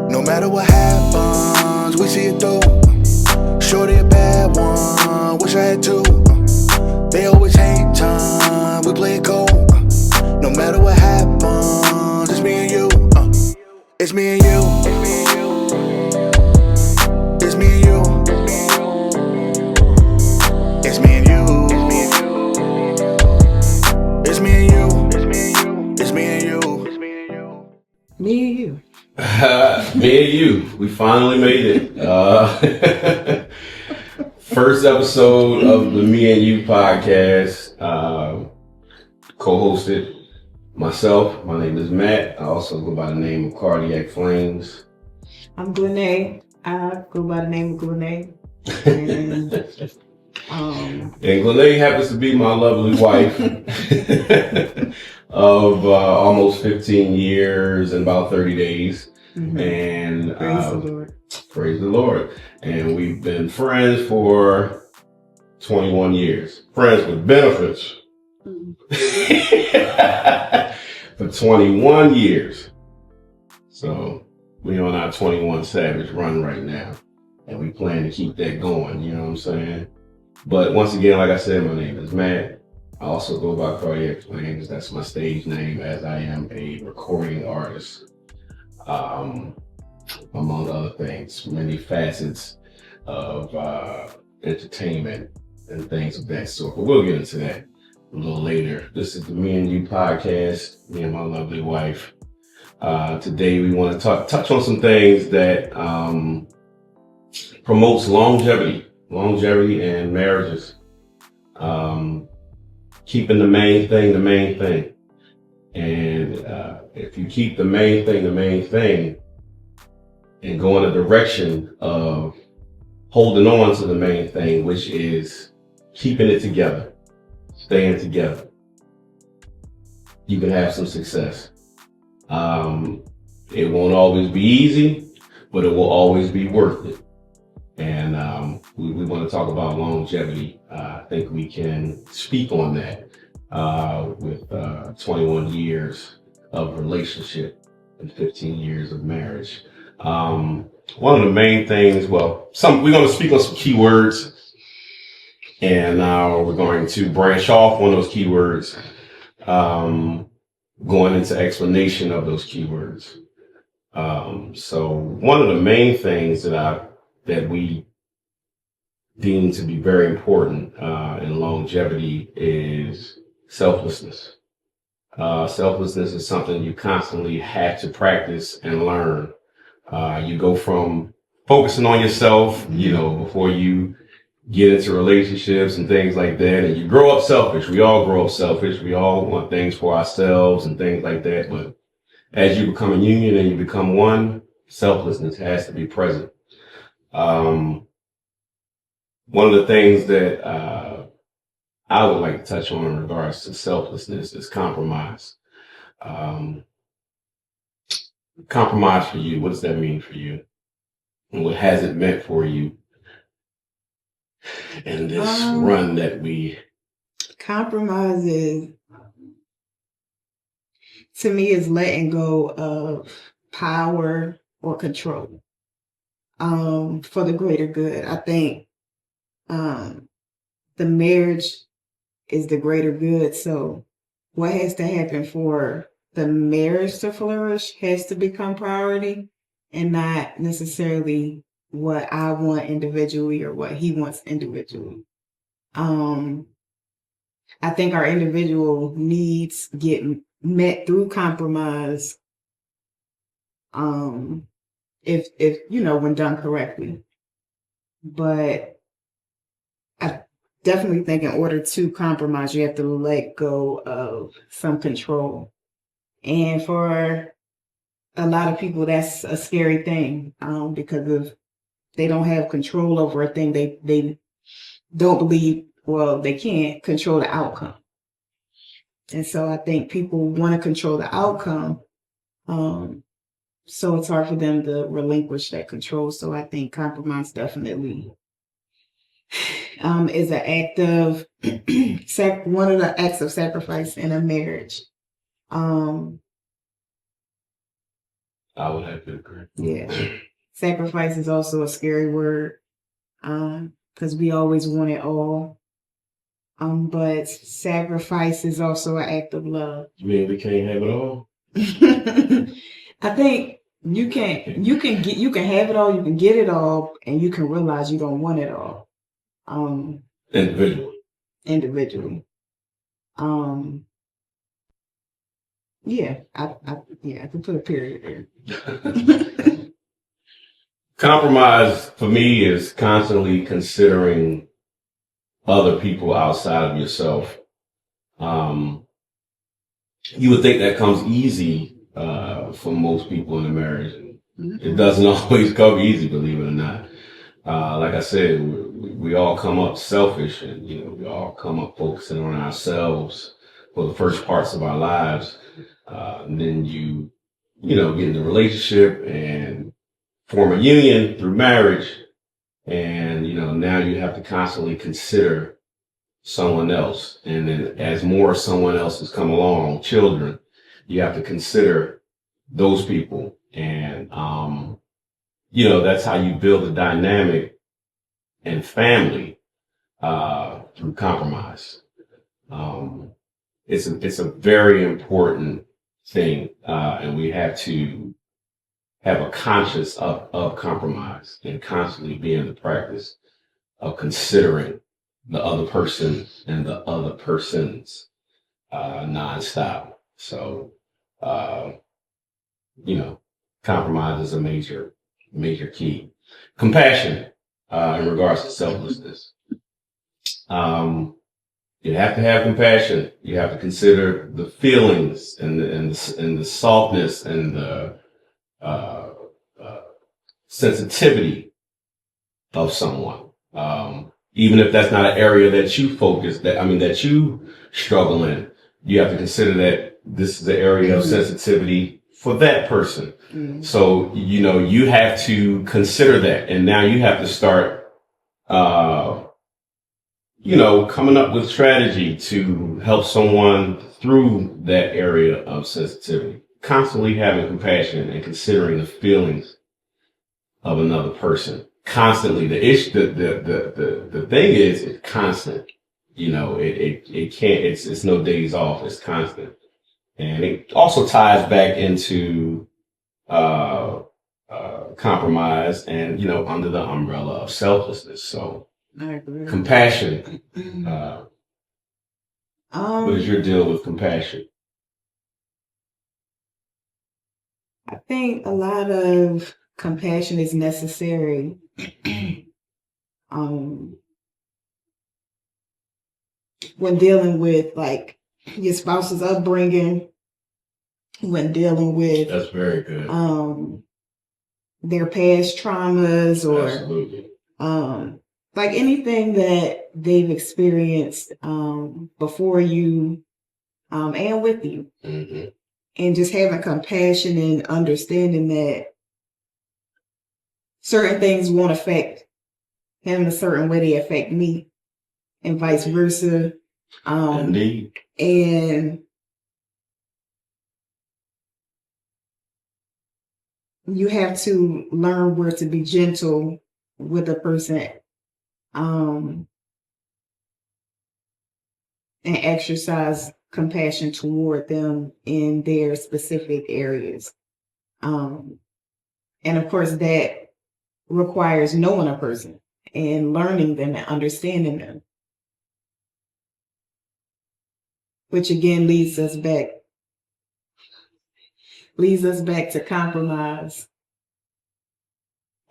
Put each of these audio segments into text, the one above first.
No matter what happens, we see it through. Shorty a bad one, wish I had two. They always hate time, we play it cool. No matter what happens, it's me and you. It's me and you. It's me and you. It's me and you. It's me and you. It's me and you. Me and you. Me and you. We finally made it. First episode of the Me and You podcast. Co-hosted myself. My name is Matt. I also go by the name of Cardiac Flames. I'm Glènae. I go by the name of Glènae. And Glènae happens to be my lovely wife of almost 15 years and about 30 days. Mm-hmm. And Praise the Lord. Praise the Lord. And we've been friends for 21 years. Friends with benefits. For 21 years. So we on our 21 Savage run right now. And we plan to keep that going, you know what I'm saying? But once again, like I said, my name is Matt. I also go by Cardiac Flames. That's my stage name, as I am a recording artist. Among other things, many facets of entertainment and things of that sort. But we'll get into that a little later. This is the Me and You podcast, me and my lovely wife. Today we want to touch on some things that promotes longevity and marriages. Keeping the main thing. And if you keep the main thing, and go in the direction of holding on to the main thing, which is keeping it together, staying together, you can have some success. It won't always be easy, but it will always be worth it. And we want to talk about longevity. I think we can speak on that with 21 years of relationship and 15 years of marriage. One of the main things, we're going to speak on some keywords, and we're going to branch off on those keywords, going into explanation of those keywords. So one of the main things that we deem to be very important in longevity is selflessness. Selflessness is something you constantly have to practice and learn. You go from focusing on yourself, before you get into relationships and things like that, and you grow up selfish. We all grow up selfish. We all want things for ourselves and things like that. But as you become a union and you become one, selflessness has to be present. One of the things that I would like to touch on in regards to selflessness is compromise. Compromise for you, what does that mean for you? And what has it meant for you in this run that we... Compromise to me, is letting go of power or control for the greater good. I think the marriage is the greater good. So what has to happen for the marriage to flourish has to become priority, and not necessarily what I want individually or what he wants individually. I think our individual needs get met through compromise, if when done correctly. But I definitely think in order to compromise, you have to let go of some control. And for a lot of people, that's a scary thing, because if they don't have control over a thing, they don't believe, they can't control the outcome. And so I think people want to control the outcome, so it's hard for them to relinquish that control. So I think compromise definitely is an act of one of the acts of sacrifice in a marriage. I would have to agree. Yeah. Sacrifice is also a scary word. Because we always want it all. But sacrifice is also an act of love. You mean we can't have it all? I think you can have it all, you can get it all, and you can realize you don't want it all. Individually. Yeah, I can put a period there. Compromise for me is constantly considering other people outside of yourself. You would think that comes easy for most people in a marriage. It doesn't always come easy, believe it or not. Like I said, we all come up selfish, and we all come up focusing on ourselves for the first parts of our lives. And then you get in a relationship and form a union through marriage, and now you have to constantly consider someone else. And then as more someone else has come along, children, you have to consider those people. And that's how you build a dynamic and family through compromise. It's a very important thing, and we have to have a conscious of compromise and constantly be in the practice of considering the other person and the other persons nonstop. So, compromise is a major key. Compassion in regards to selflessness. You have to have compassion. You have to consider the feelings and the softness and the sensitivity of someone. Even if that's not an area that you focus, that you struggle in, you have to consider that this is the area of sensitivity for that person. Mm-hmm. So, you have to consider that. And now you have to start, coming up with strategy to help someone through that area of sensitivity. Constantly having compassion and considering the feelings of another person. Constantly, the thing is, it's constant. It can't. It's no days off. It's constant, and it also ties back into compromise and under the umbrella of selflessness. So, I agree. Compassion. What is your deal with compassion? I think a lot of compassion is necessary. When dealing with like your spouse's upbringing, when dealing with that's very good. Their past traumas or absolutely. Like anything that they've experienced before you and with you. Mm-hmm. And just having compassion and understanding that certain things won't affect him in a certain way they affect me, and vice versa. Indeed. And you have to learn where to be gentle with a person, and exercise compassion toward them in their specific areas. And of course, that requires knowing a person and learning them and understanding them, which again leads us back to compromise.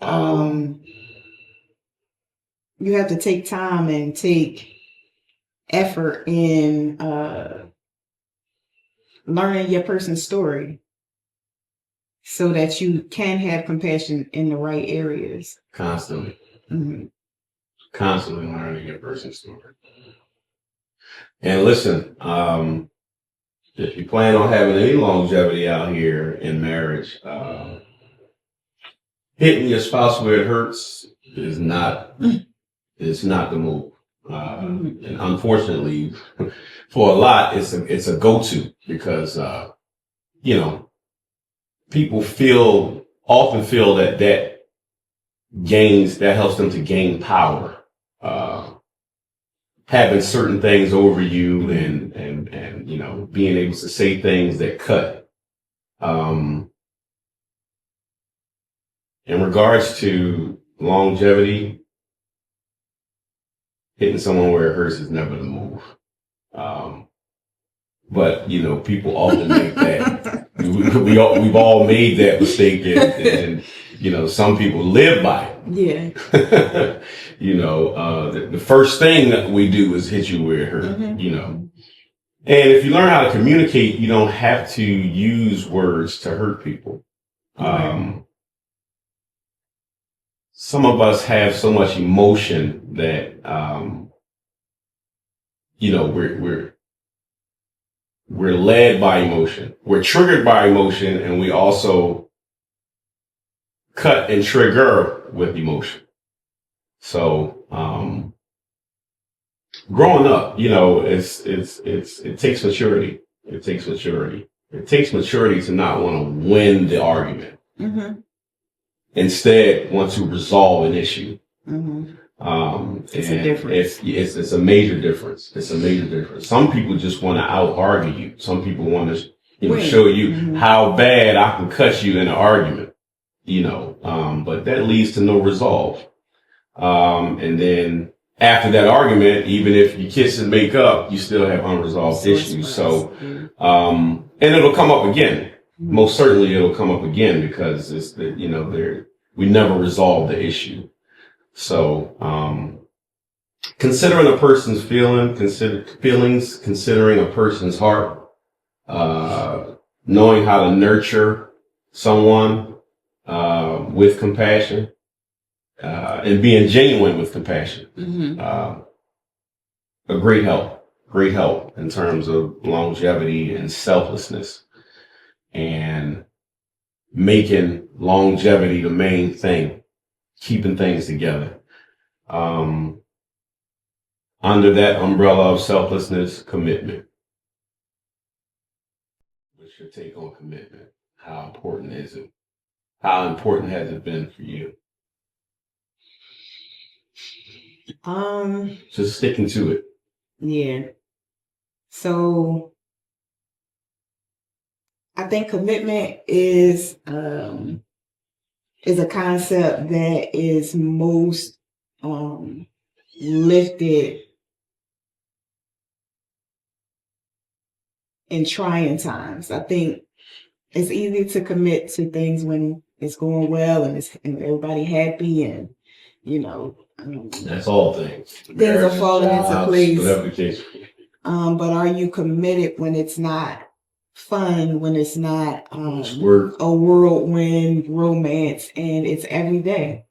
You have to take time and take effort in learning your person's story so that you can have compassion in the right areas. Constantly. Mm-hmm. Constantly learning your person's story. And listen, if you plan on having any longevity out here in marriage, hitting your spouse where it hurts is not the move. And unfortunately, for a lot, it's a go-to because, people often feel that that helps them to gain power. Having certain things over you and you know, being able to say things that cut. In regards to longevity, hitting someone where it hurts is never the move. But you know, people often make that. We've all made that mistake, and you know, some people live by it. Yeah. You know, the first thing that we do is hit you where it hurts. Mm-hmm. You know, and if you learn how to communicate, you don't have to use words to hurt people. Some of us have so much emotion that you know, we're led by emotion. We're triggered by emotion, and we also cut and trigger with emotion. So, growing up, you know, it takes maturity. It takes maturity. It takes maturity to not want to win the argument. Mm-hmm. Instead, want to resolve an issue. Mm-hmm. It's a difference. It's a major difference. It's a major difference. Some people just want to out argue you. Some people want to, you know, show you how bad I can cut you in an argument. You know, but that leads to no resolve. And then after that argument, even if you kiss and make up, you still have unresolved issues. So, and it'll come up again. Most certainly it'll come up again because it's the, you know, we never resolve the issue. So, considering a person's feelings, considering a person's heart, knowing how to nurture someone, with compassion, and being genuine with compassion. A great help in terms of longevity and selflessness and making longevity the main thing, keeping things together. Under that umbrella of selflessness, commitment. What's your take on commitment? How important is it? How important has it been for you? Just sticking to it. Yeah. So I think commitment is a concept that is most lifted in trying times. I think it's easy to commit to things when it's going well and everybody happy and, you know, that's all things. Things are falling into place. Whatever the case. But are you committed when it's not fun, when it's not a whirlwind romance, and it's every day?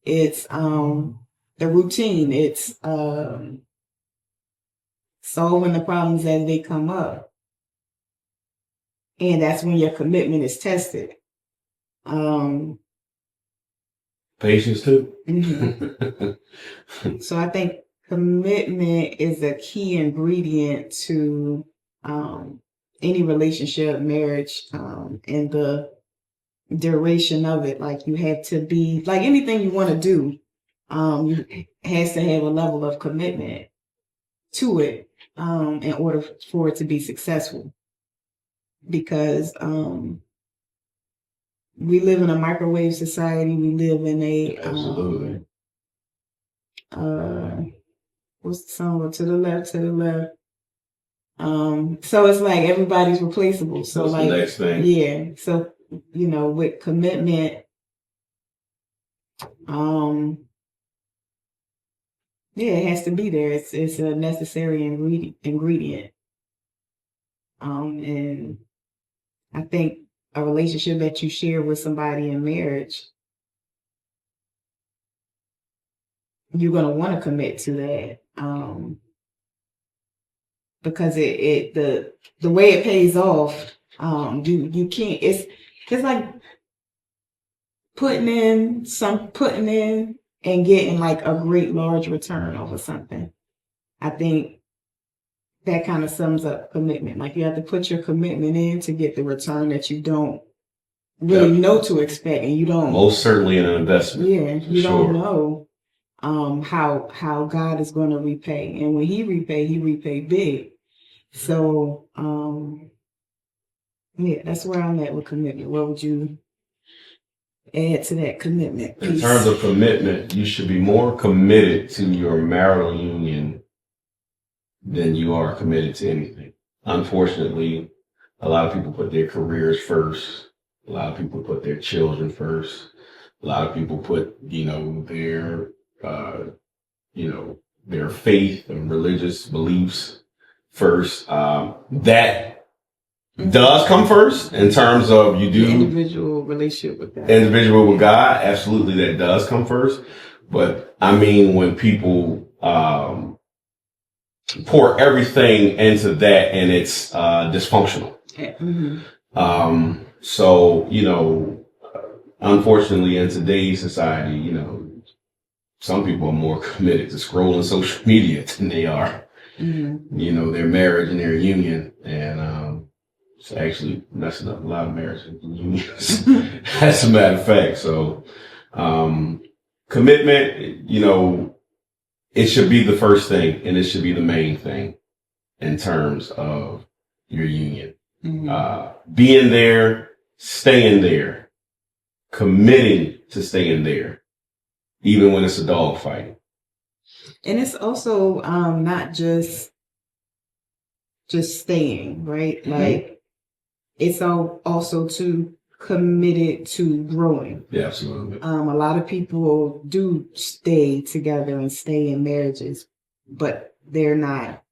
It's the routine. It's solving the problems as they come up. And that's when your commitment is tested. Patience too. Mm-hmm. So I think commitment is a key ingredient to any relationship, marriage, and the duration of it. Like you have to be, like anything you want to do, has to have a level of commitment to it in order for it to be successful. Because we live in a microwave society. We live in a absolutely. What's the song? To the left, to the left. So it's like everybody's replaceable. So what's like the next thing? Yeah. So you know, with commitment, yeah, it has to be there. It's a necessary ingredient. And I think a relationship that you share with somebody in marriage, you're going to want to commit to that. Because the way it pays off, you can't, it's like putting in and getting like a great large return over something. I think that kind of sums up commitment. Like you have to put your commitment in to get the return that you don't really Yep. know what to expect, and you don't. Most certainly an investment. Yeah, you sure. don't know how God is going to repay, and when He repay big. So yeah, that's where I'm at with commitment. What would you add to that commitment In piece? terms of commitment, you should be more committed to your marital union than you are committed to anything. Unfortunately, a lot of people put their careers first. A lot of people put their children first. A lot of people put, their faith and religious beliefs first. That does come first in terms of you do the individual relationship with God. Individual with God. Absolutely, that does come first. But I mean, when people pour everything into that and it's dysfunctional. Mm-hmm. So, unfortunately, in today's society, some people are more committed to scrolling social media than they are, their marriage and their union. And it's actually messing up a lot of marriages and unions, as a matter of fact. So, commitment, it should be the first thing and it should be the main thing in terms of your union. Being there, staying there, committing to staying there, even when it's a dog fight. And it's also not just staying, right? Like it's also too committed to growing. Yeah, absolutely. A lot of people do stay together and stay in marriages, but they're not.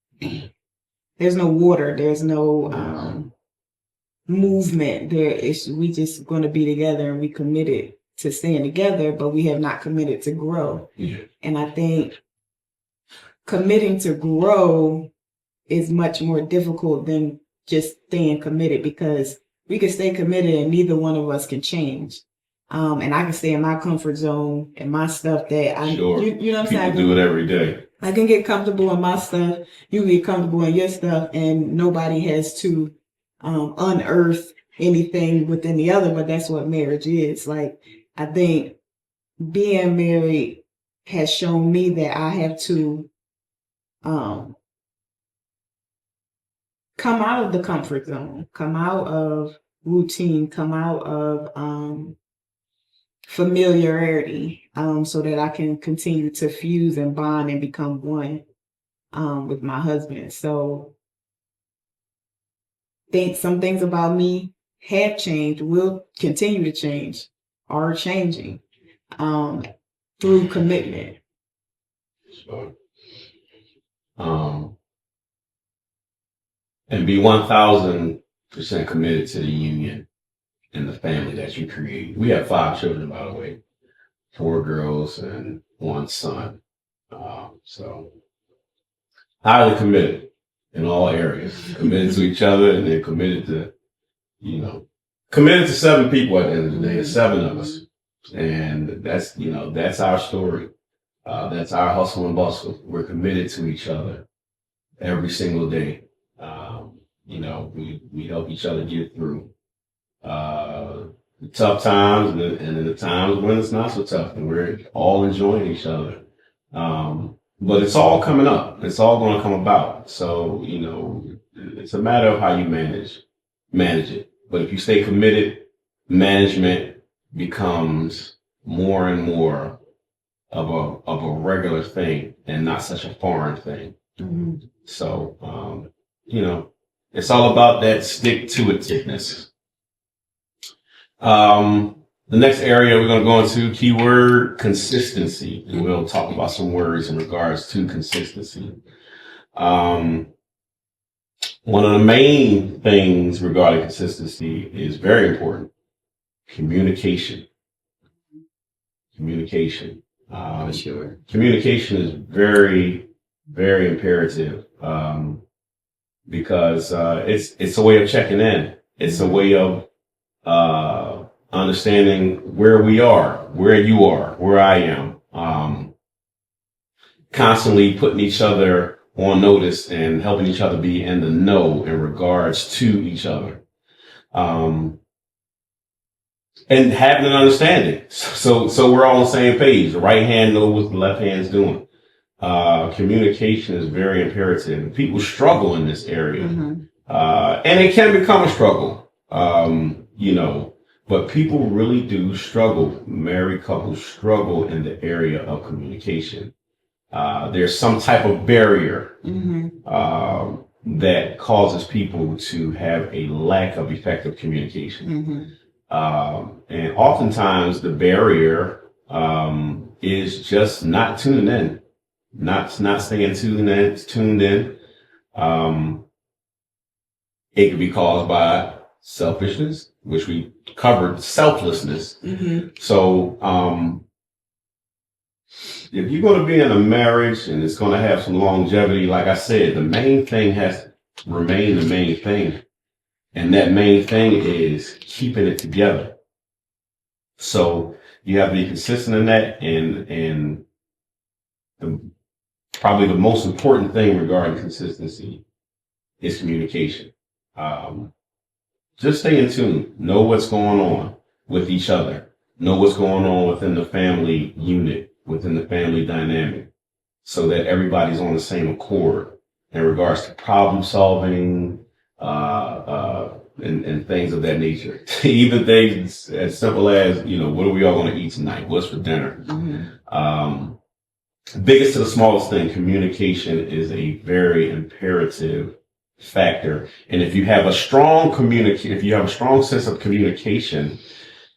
There's no water. There's no movement. We just going to be together, and we committed to staying together, but we have not committed to grow. Yeah. And I think committing to grow is much more difficult than just staying committed, because we can stay committed and neither one of us can change. And I can stay in my comfort zone and my stuff that I, Sure. you know what I'm saying? People do it every day. I can get comfortable in my stuff. You can get comfortable in your stuff, and nobody has to unearth anything within the other. But that's what marriage is. Like, I think being married has shown me that I have to come out of the comfort zone, come out of routine, come out of familiarity, so that I can continue to fuse and bond and become one with my husband. So some things about me have changed, will continue to change, are changing through commitment. Sure. And be 1,000% committed to the union and the family that you create. We have 5 children, by the way, 4 girls and 1 son. So highly committed in all areas, committed to each other, and then committed to 7 people at the end of the day. It's 7 of us. And that's our story. That's our hustle and bustle. We're committed to each other every single day. We help each other get through the tough times and then the times when it's not so tough, and we're all enjoying each other. But it's all coming up. It's all going to come about. So, it's a matter of how you manage it. But if you stay committed, management becomes more and more of a regular thing and not such a foreign thing. Mm-hmm. So, it's all about that stick-to-itiveness. The next area we're going to go into, keyword consistency. And we'll talk about some words in regards to consistency. One of the main things regarding consistency is very important. Communication. Sure. Communication is very, very imperative, because it's a way of checking in. It's a way of understanding where we are, where you are, where I am. Constantly putting each other on notice and helping each other be in the know in regards to each other. and having an understanding. So we're all on the same page. The right hand knows what the left hand's doing. Communication is very imperative. People struggle in this area. And it can become a struggle, but people really do struggle. Married couples struggle in the area of communication. There's some type of barrier that causes people to have a lack of effective communication. And oftentimes the barrier is just not tuning in, not staying tuned in. It can be caused by selfishness, which we covered, selflessness. So if you're going to be in a marriage and it's going to have some longevity, like I said, the main thing has to remain the main thing. And that main thing is keeping it together. So you have to be consistent in that. And probably the most important thing regarding consistency is communication. Just stay in tune. Know what's going on with each other. Know what's going on within the family unit, within the family dynamic, so that everybody's on the same accord in regards to problem solving, and things of that nature. Even things as simple as, what are we all going to eat tonight? What's for dinner? Biggest to the smallest thing, communication is a very imperative factor. And if you have a strong sense of communication,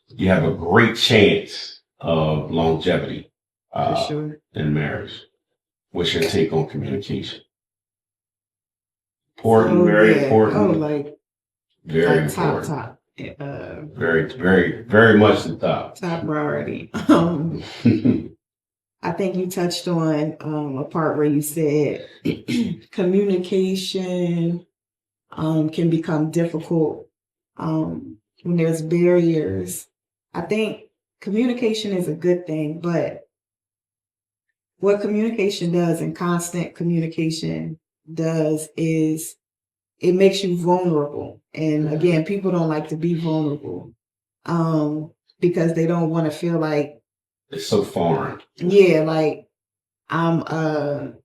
you have a great chance of longevity in marriage. What's your take on communication? Important, very important. Very important. Top. Very, very, very much the top. Top priority. I think you touched on a part where you said communication can become difficult when there's barriers. I think communication is a good thing, but what communication does and constant communication does is it makes you vulnerable. And again, people don't like to be vulnerable because they don't want to feel like it's so foreign. Yeah, like I'm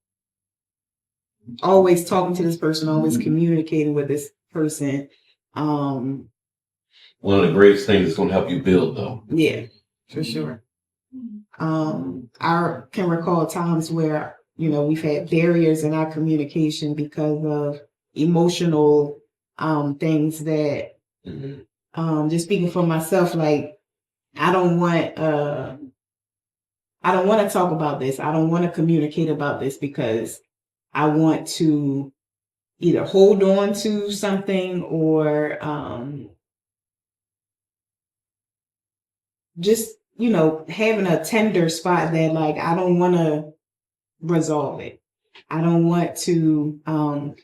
always talking to this person, always communicating with this person. One of the greatest things that's going to help you build, though. Yeah, for sure. I can recall times where, we've had barriers in our communication because of emotional things that, just speaking for myself, like, I don't want to talk about this. I don't want to communicate about this because I want to either hold on to something or just, having a tender spot that, like, I don't want to resolve it. I don't want to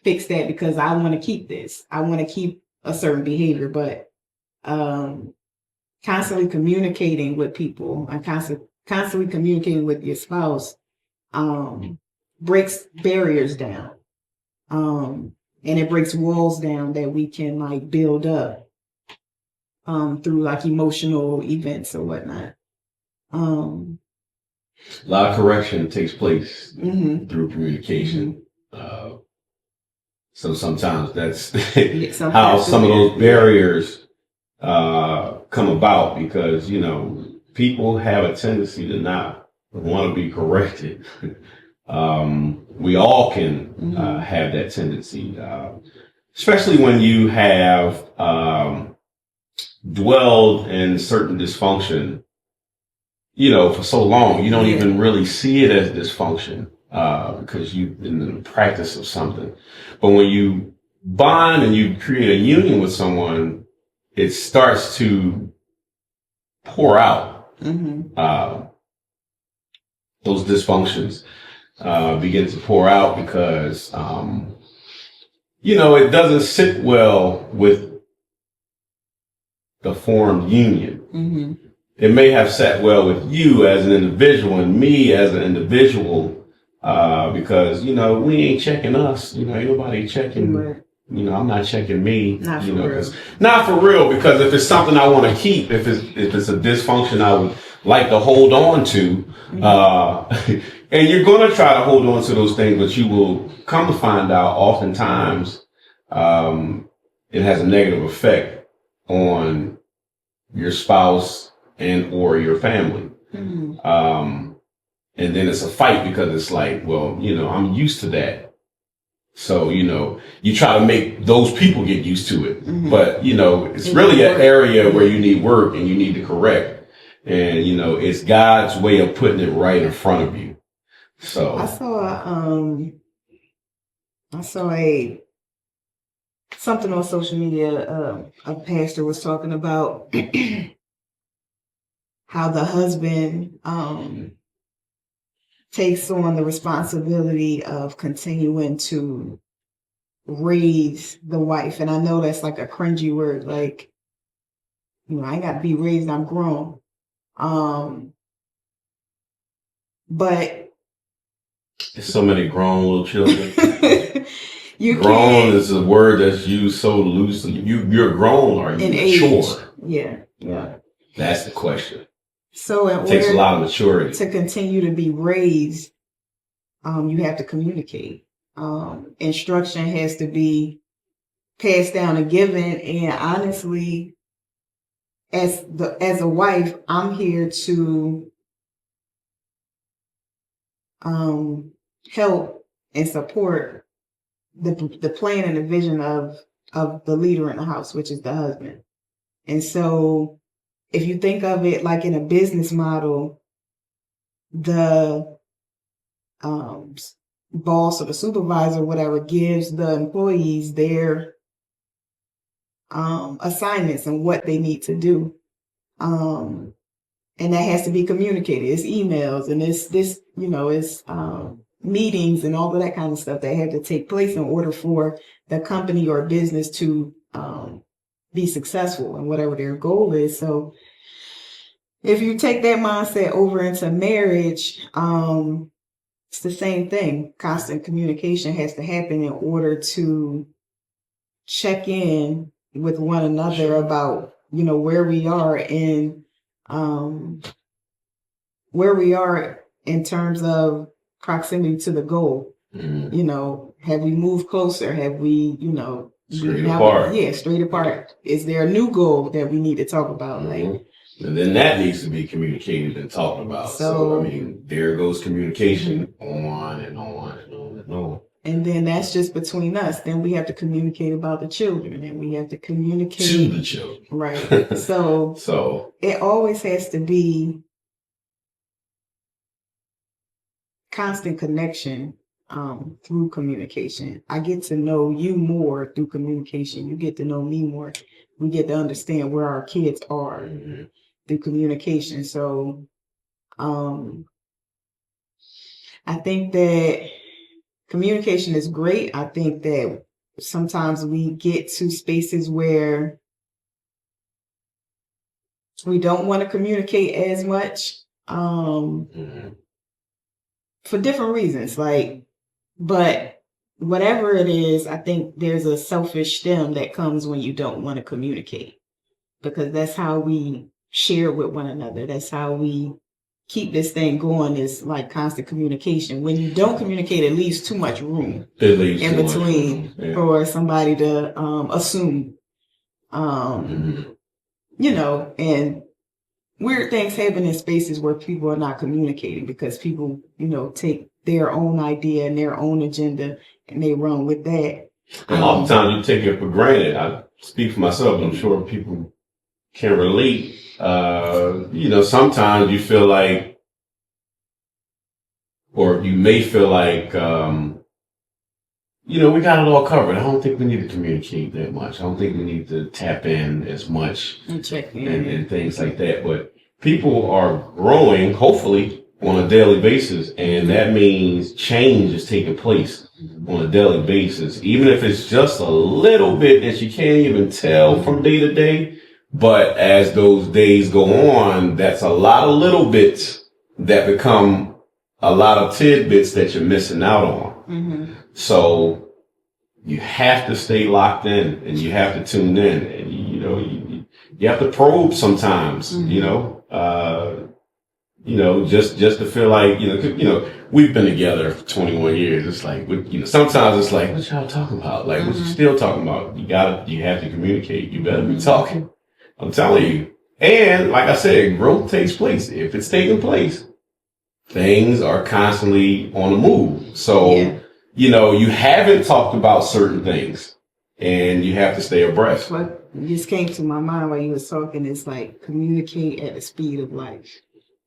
fix that because I want to keep this. I want to keep a certain behavior, but constantly communicating with people and constantly communicating with your spouse breaks barriers down, and it breaks walls down that we can like build up through like emotional events or whatnot. A lot of correction takes place through communication. So sometimes that's how some of those barriers come about, because people have a tendency to not want to be corrected. We all can have that tendency, especially when you have dwelled in certain dysfunction, for so long. You don't even really see it as dysfunction because you've been in the practice of something. But when you bond and you create a union with someone, it starts to pour out. Those dysfunctions begin to pour out because, it doesn't sit well with the formed union. It may have sat well with you as an individual and me as an individual because, we ain't checking us. Ain't nobody checking I'm not checking me. Not for real. Not for real, because if it's something I want to keep, if it's a dysfunction I would like to hold on to, and you're going to try to hold on to those things, but you will come to find out oftentimes it has a negative effect on your spouse and or your family. And then it's a fight because it's like, well, I'm used to that. So, you try to make those people get used to it. But, it's really an area where you need work and you need to correct. And, it's God's way of putting it right in front of you. So I saw something on social media. A pastor was talking about how the husband takes on the responsibility of continuing to raise the wife. And I know that's like a cringy word, like, I ain't got to be raised, I'm grown. But there's so many grown little children. Grown can't. Is a word that's used so loosely. You're grown or you're mature? Yeah. That's the question. So it takes a lot of maturity to continue to be raised. You have to communicate. Instruction has to be passed down and given. And honestly, as a wife, I'm here to help and support the plan and the vision of the leader in the house, which is the husband. And so if you think of it like in a business model, the boss or the supervisor, whatever, gives the employees their assignments and what they need to do. And that has to be communicated. It's emails and it's meetings and all of that kind of stuff that have to take place in order for the company or business to be successful in whatever their goal is. So if you take that mindset over into marriage, it's the same thing. Constant communication has to happen in order to check in with one another about, where we are in terms of proximity to the goal. Have we moved closer? Have we, straight apart? Yeah, straight apart. Is there a new goal that we need to talk about? Like, and then that needs to be communicated and talked about. So there goes communication on and on and on and on. And then that's just between us. Then we have to communicate about the children, and we have to communicate to the children. Right. So it always has to be constant connection through communication. I get to know you more through communication. You get to know me more. We get to understand where our kids are through communication. So I think that communication is great. I think that sometimes we get to spaces where we don't want to communicate as much for different reasons. But whatever it is, I think there's a selfish stem that comes when you don't want to communicate, because that's how we share with one another. That's how we keep this thing going, is like constant communication. When you don't communicate, it leaves too much room in between for somebody to assume, and weird things happen in spaces where people are not communicating because people, take their own idea and their own agenda and they run with that. And oftentimes you take it for granted. I speak for myself, and I'm sure people can relate. Sometimes you feel like, or you may feel like, we got it all covered. I don't think we need to communicate that much. I don't think we need to tap in as much and check in and things like that. But people are growing, hopefully, on a daily basis, and that means change is taking place on a daily basis, even if it's just a little bit that you can't even tell from day to day. But as those days go on, that's a lot of little bits that become a lot of tidbits that you're missing out on. So, you have to stay locked in and you have to tune in, and you have to probe sometimes, just to feel like, we've been together for 21 years. It's like, sometimes it's like, what y'all talking about? Like, what you still talking about? You have to communicate. You better be talking. I'm telling you. And like I said, growth takes place. If it's taking place, things are constantly on the move. So, you haven't talked about certain things and you have to stay abreast. What just came to my mind while you was talking is like communicate at the speed of life.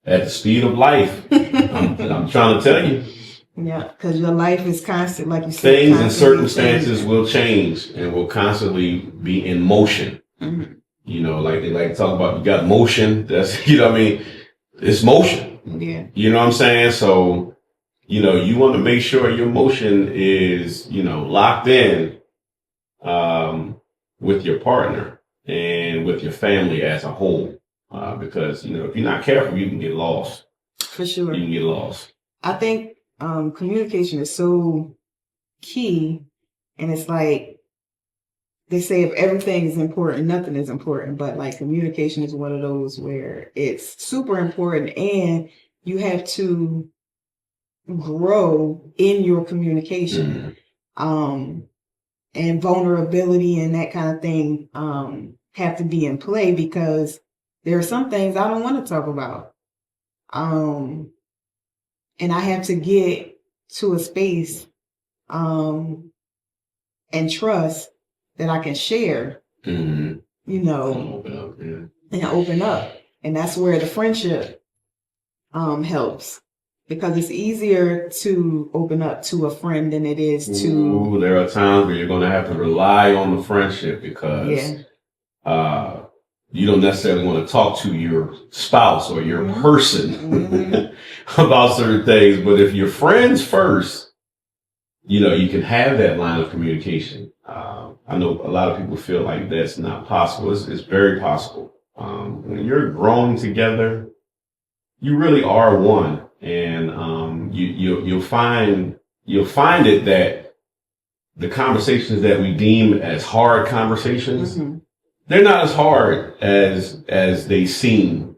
At the speed of life. I'm trying to tell you. Yeah, because your life is constant, like you said. Things and circumstances will change and will constantly be in motion. Mm-hmm. Like they like to talk about, you got motion. That's, it's motion. Yeah. You know what I'm saying? So, you want to make sure your motion is, locked in, with your partner and with your family as a whole. Because, if you're not careful, you can get lost. For sure. You can get lost. I think, communication is so key, and it's like, they say if everything is important, nothing is important, but like communication is one of those where it's super important and you have to grow in your communication. And vulnerability and that kind of thing have to be in play, because there are some things I don't want to talk about. And I have to get to a space and trust that I can share, open up, and open up. And that's where the friendship helps, because it's easier to open up to a friend than it is to... Ooh, there are times where you're going to have to rely on the friendship because you don't necessarily want to talk to your spouse or your person about certain things. But if you're friends first, you can have that line of communication. I know a lot of people feel like that's not possible. It's very possible. When you're growing together, you really are one, and you'll find it that the conversations that we deem as hard conversations, they're not as hard as they seem.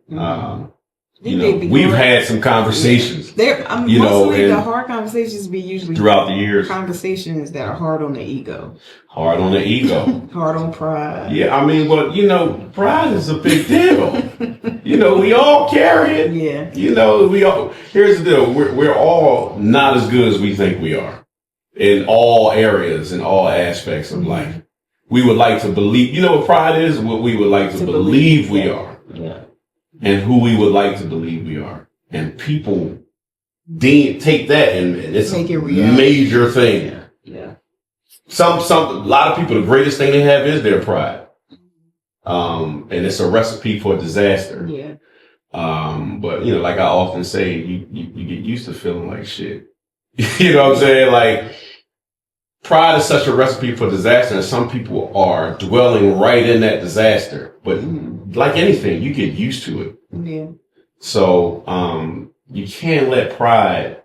We've had some conversations. Mostly the hard conversations be usually throughout the years. Conversations that are hard on the ego. Hard on the ego. Hard on pride. Yeah, but pride is a big deal. We all carry it. Yeah. Here's the deal. We're all not as good as we think we are in all areas, in all aspects of life. We would like to believe, what pride is? What we would like to believe we are. Yeah. And who we would like to believe we are. And people take that and it's a major thing. Yeah. A lot of people, the greatest thing they have is their pride. And it's a recipe for disaster. Yeah. But like I often say, you get used to feeling like shit. You know what I'm saying? Like, pride is such a recipe for disaster, and some people are dwelling right in that disaster. But like anything, you get used to it. Yeah. So you can't let pride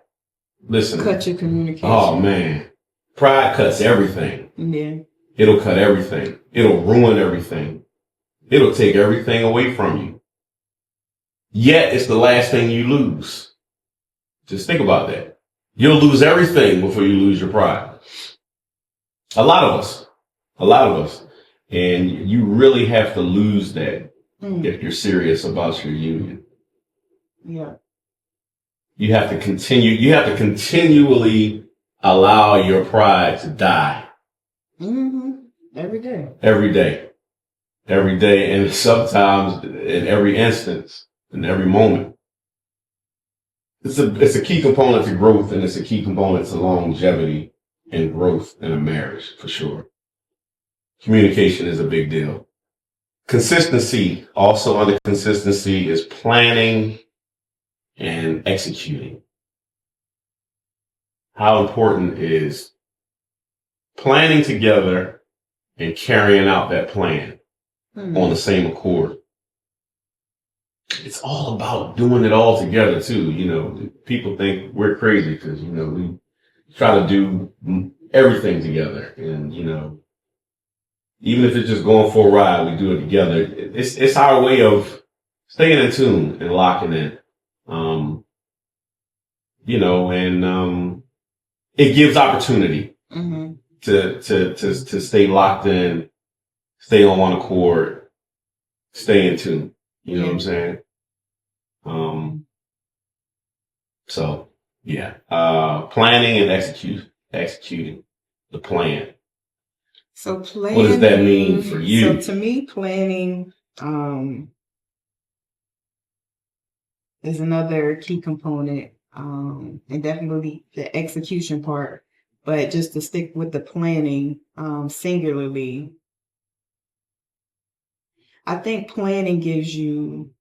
cut your communication. Oh man, pride cuts everything. Yeah. It'll cut everything. It'll ruin everything. It'll take everything away from you. Yet it's the last thing you lose. Just think about that. You'll lose everything before you lose your pride. A lot of us. And you really have to lose that if you're serious about your union. Yeah. You have to continually allow your pride to die. Every day. And sometimes in every instance, in every moment. It's a key component to growth, and it's a key component to longevity and growth in a marriage, for sure. Communication is a big deal. Consistency, also under consistency, is planning and executing. How important is planning together and carrying out that plan on the same accord? It's all about doing it all together too. People think we're crazy because, we try to do, everything together. And, even if it's just going for a ride, we do it together. It's our way of staying in tune and locking in. And it gives opportunity Mm-hmm. to stay locked in, stay on one accord, stay in tune. You know what I'm saying? So yeah, planning and executing the plan. So planning. What does that mean for you? So to me, planning is another key component, and definitely the execution part. But just to stick with the planning, singularly, I think planning gives you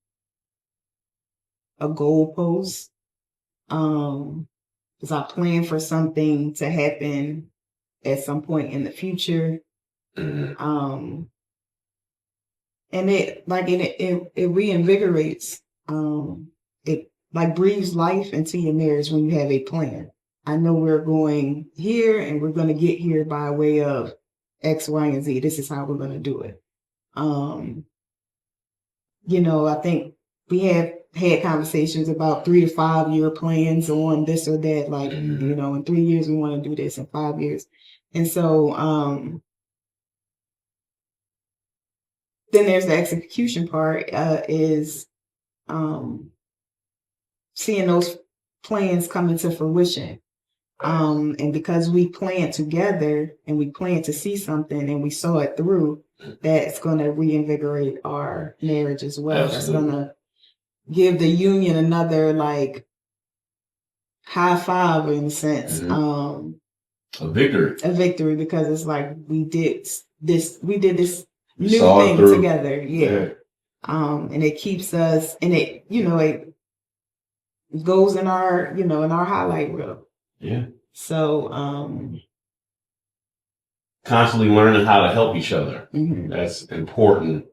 a goalpost. Because I plan for something to happen at some point in the future. Mm-hmm. And it reinvigorates, it like breathes life into your marriage when you have a plan. I know we're going here and we're going to get here by way of X, Y, and Z. This is how we're going to do it. I think we have had conversations about 3 to 5 year plans on this or that. Like, in 3 years, we want to do this, in 5 years. And so, then there's the execution part, is seeing those plans come into fruition. And because we plan together and we plan to see something and we saw it through, that's going to reinvigorate our marriage as well. Absolutely. That's going to give the union another high five in a sense. Mm-hmm. A victory, because it's like we did this new thing together. Yeah. And it keeps us, and it goes in our, in our highlight reel. Yeah. So, constantly learning how to help each other. Mm-hmm. That's important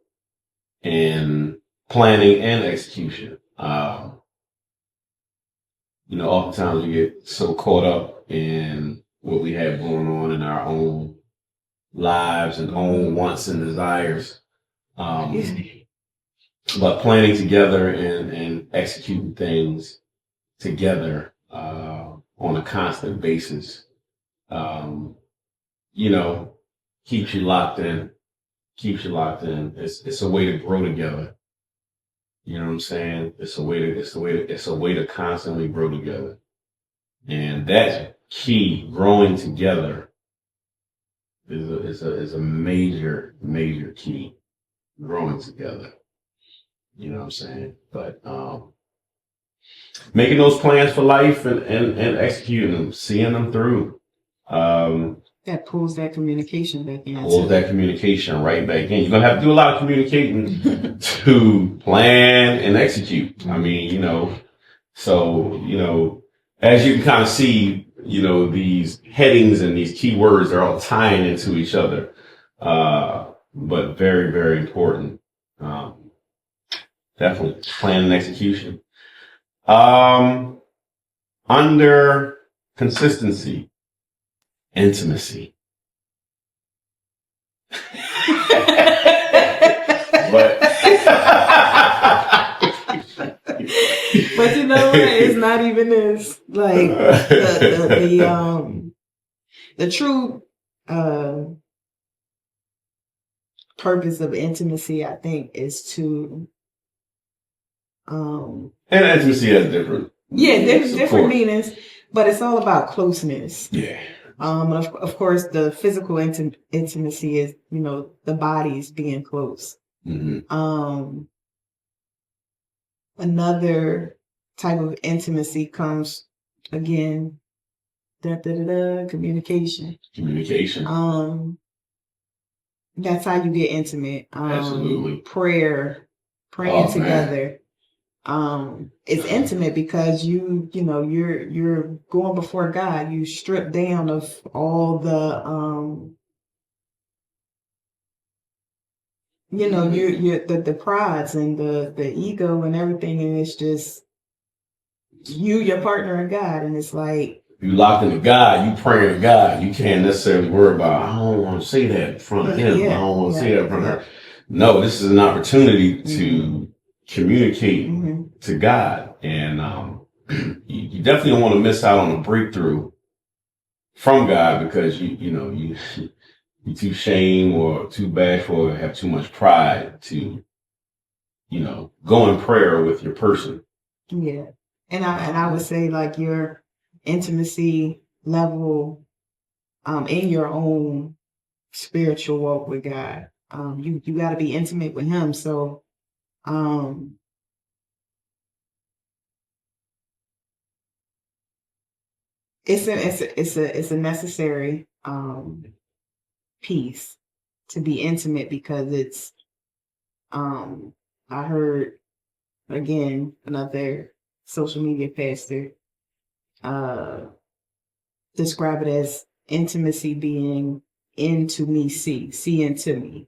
in planning and execution. Oftentimes we get so caught up in what we have going on in our own lives and own wants and desires. But planning together and executing things together on a constant basis, keeps you locked in. It's a way to grow together. You know what I'm saying? It's a way to constantly grow together. And that's key. Growing together is a major key. Growing together. You know what I'm saying? But making those plans for life and executing them, seeing them through. That pulls that communication back in. Pulls that communication right back in. You're going to have to do a lot of communicating to plan and execute. I mean, as you can kind of see, these headings and these keywords are all tying into each other. But very, very important. Definitely plan and execution. Under consistency, intimacy. But you know what? It's not even this. Like the true purpose of intimacy, I think, is to and intimacy has different. Yeah, there's different meanings, but it's all about closeness. Yeah. Of course, the physical intimacy is, the bodies being close. Mm-hmm. Another type of intimacy comes, again, communication. Communication. That's how you get intimate. Absolutely. Praying together. It's intimate because you're going before God. You strip down of all the you're the prides and the ego and everything, and it's just you, your partner, and God, and it's like you locked into God, you praying to God. You can't necessarily worry about, I don't want to say that in front of him. I don't want to say that in front of her. No, this is an opportunity to communicate to God. And you definitely don't want to miss out on a breakthrough from God because you're too shame or too bashful or have too much pride to, go in prayer with your person. Yeah. And I would say like your intimacy level in your own spiritual walk with God. You got to be intimate with him. So it's a necessary piece to be intimate because it's I heard again another social media pastor describe it as intimacy being into me, see into me.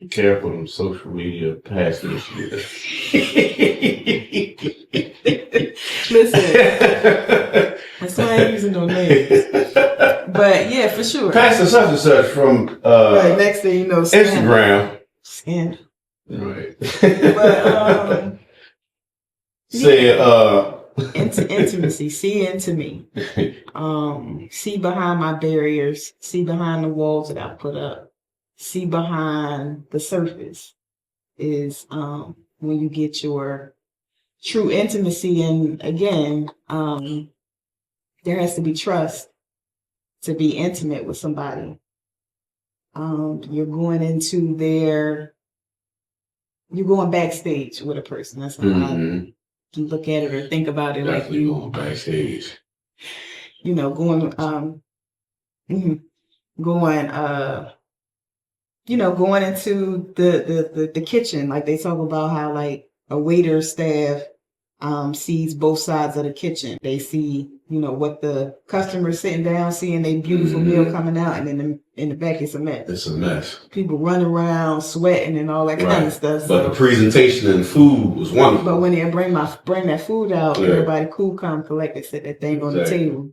Be careful them social media pastors. Listen, that's why I ain't using no names. But yeah, for sure. Pastor such and such from right, next thing you know, Instagram. Scandal. Right. But say intimacy, see into me. See behind my barriers, see behind the walls that I put up, see behind the surface is when you get your true intimacy. And again, there has to be trust to be intimate with somebody. You're going backstage with a person. That's how I look at it or think about it. Definitely like you going backstage. Going into the kitchen. Like they talk about how like a waiter staff sees both sides of the kitchen. They see, what the customer's sitting down, seeing their beautiful meal coming out, and then in the back it's a mess. It's a mess. People running around, sweating, and all that kind of stuff. But the presentation and food was wonderful. But when they bring that food out, everybody cool, calm, collected, set that thing on the table.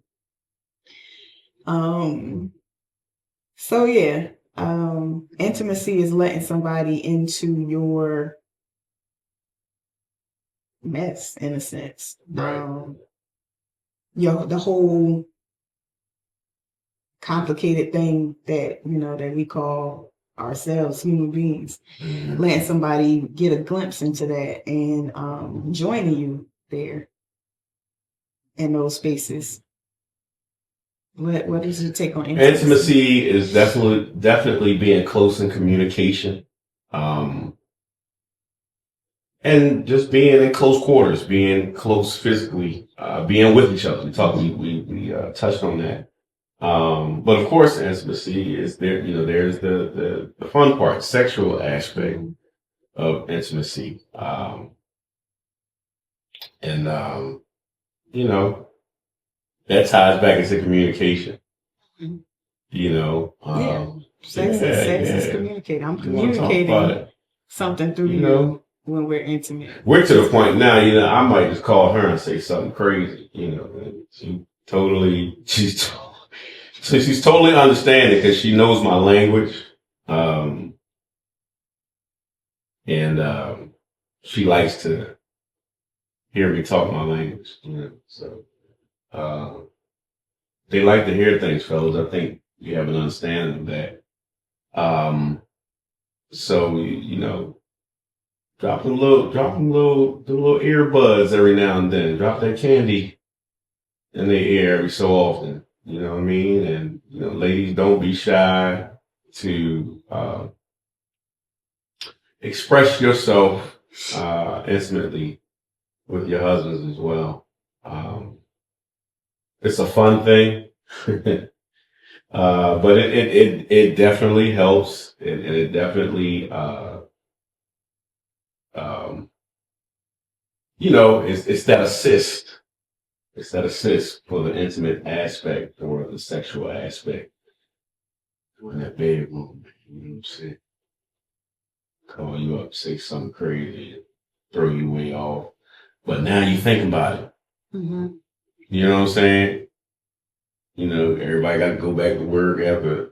So yeah, intimacy is letting somebody into your mess in a sense. Right. The whole complicated thing that we call ourselves human beings, letting somebody get a glimpse into that and joining you there in those spaces. What is your take on intimacy? Intimacy is definitely being close in communication. And just being in close quarters, being close physically, being with each other. We touched on that. But of course, intimacy is there. There's the fun part, sexual aspect of intimacy. That ties back into communication. Sex is communicating. I'm communicating something through you when we're intimate. We're to the point now, I might just call her and say something crazy, she's totally understanding because she knows my language. And she likes to hear me talk my language, so, they like to hear things, fellas. I think you have an understanding of that. So, drop them little earbuds every now and then. Drop that candy in their ear every so often. You know what I mean? And, ladies, don't be shy to express yourself intimately with your husbands as well. It's a fun thing. But it definitely helps. It definitely, it's that assist. It's that assist for the intimate aspect or the sexual aspect. In that bedroom, call you up, say something crazy, throw you way off. But now you think about it. Mm-hmm. You know what I'm saying? You know, everybody got to go back to work after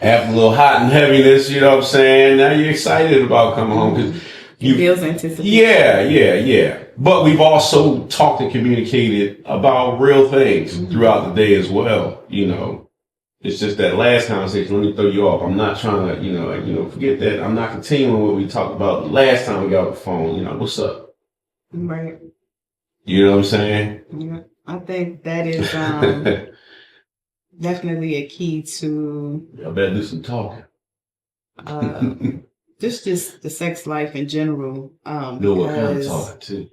after a little hot and heaviness. You know what I'm saying? Now you're excited about coming home because It feels anticipation. yeah. But we've also talked and communicated about real things throughout the day as well. You know, it's just that last conversation. Let me throw you off. I'm not trying to, forget that. I'm not continuing what we talked about the last time we got on the phone. You know, what's up? Right. You know what I'm saying? Yeah. I think that is definitely a key to I better do some talking. just the sex life in general. Know what kind of talking too.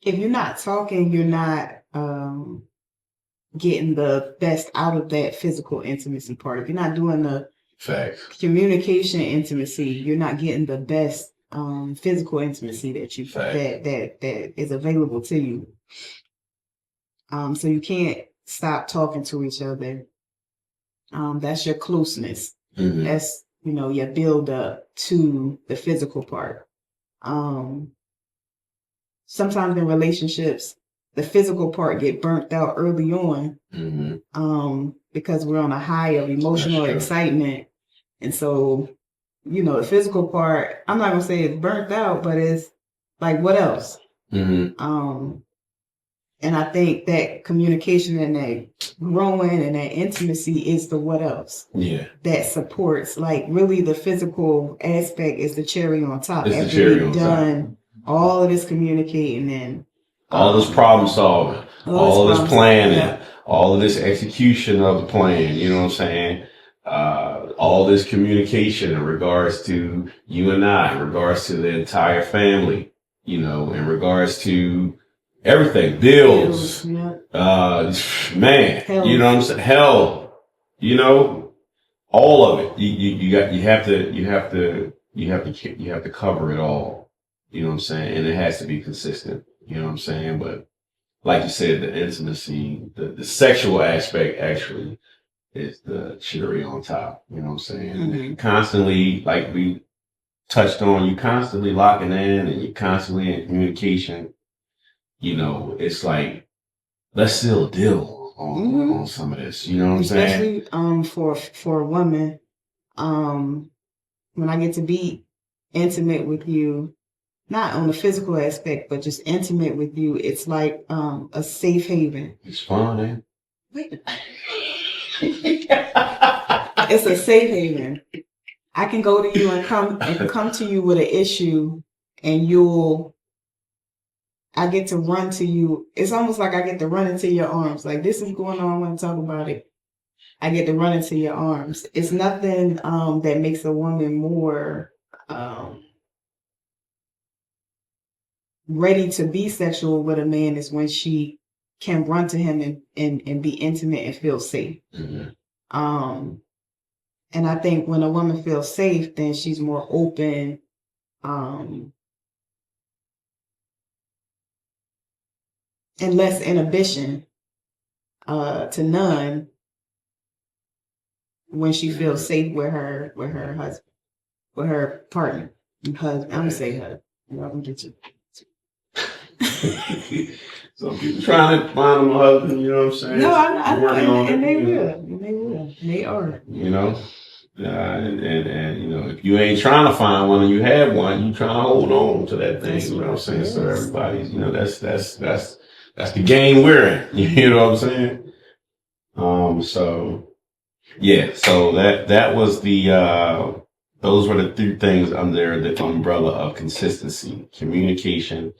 If you're not talking, you're not getting the best out of that physical intimacy part. If you're not doing the Facts. Communication intimacy, you're not getting the best physical intimacy that you that is available to you. So you can't stop talking to each other. That's your closeness. Mm-hmm. That's your build up to the physical part. Sometimes in relationships, the physical part get burnt out early on because we're on a high of emotional excitement. And so, the physical part, I'm not going to say it's burnt out, but it's like, what else? Mm-hmm. And I think that communication and that growing and that intimacy is the what else. Yeah. That supports, like, really the physical aspect is the cherry on top. It's the cherry on top. All of this communicating and all this problem solving, all of this planning, all of this execution of the plan, you know what I'm saying? All this communication in regards to you and I, in regards to the entire family, in regards to everything, bills, man, health. You know what I'm saying? Hell, all of it. You have to cover it all. You know what I'm saying? And it has to be consistent. You know what I'm saying? But like you said, the intimacy, the sexual aspect actually is the cherry on top. You know what I'm saying? Mm-hmm. Constantly, like we touched on, you constantly locking in and you're constantly in communication. It's like, let's seal a deal on some of this. You know what I'm saying? Especially for a woman, when I get to be intimate with you, not on the physical aspect, but just intimate with you, it's like a safe haven. It's fun, eh? It's a safe haven. I can go to you and come to you with an issue, and I get to run to you. It's almost like I get to run into your arms. Like, this is going on, I want to talk about it. I get to run into your arms. It's nothing that makes a woman more ready to be sexual with a man is when she can run to him and be intimate and feel safe. Mm-hmm. And I think when a woman feels safe, then she's more open. And less inhibition to none when she feels safe with her husband, with her partner. Husband, I'm gonna say husband. I'm gonna get you. Some people trying to find them a husband, you know what I'm saying? No, I know, and they will. And they will. They are. And if you ain't trying to find one and you have one, you trying to hold on to that thing. You know what I'm saying? Yes. So everybody's, that's the game we're in. You know what I'm saying? So that was those were the three things under the umbrella of consistency: communication,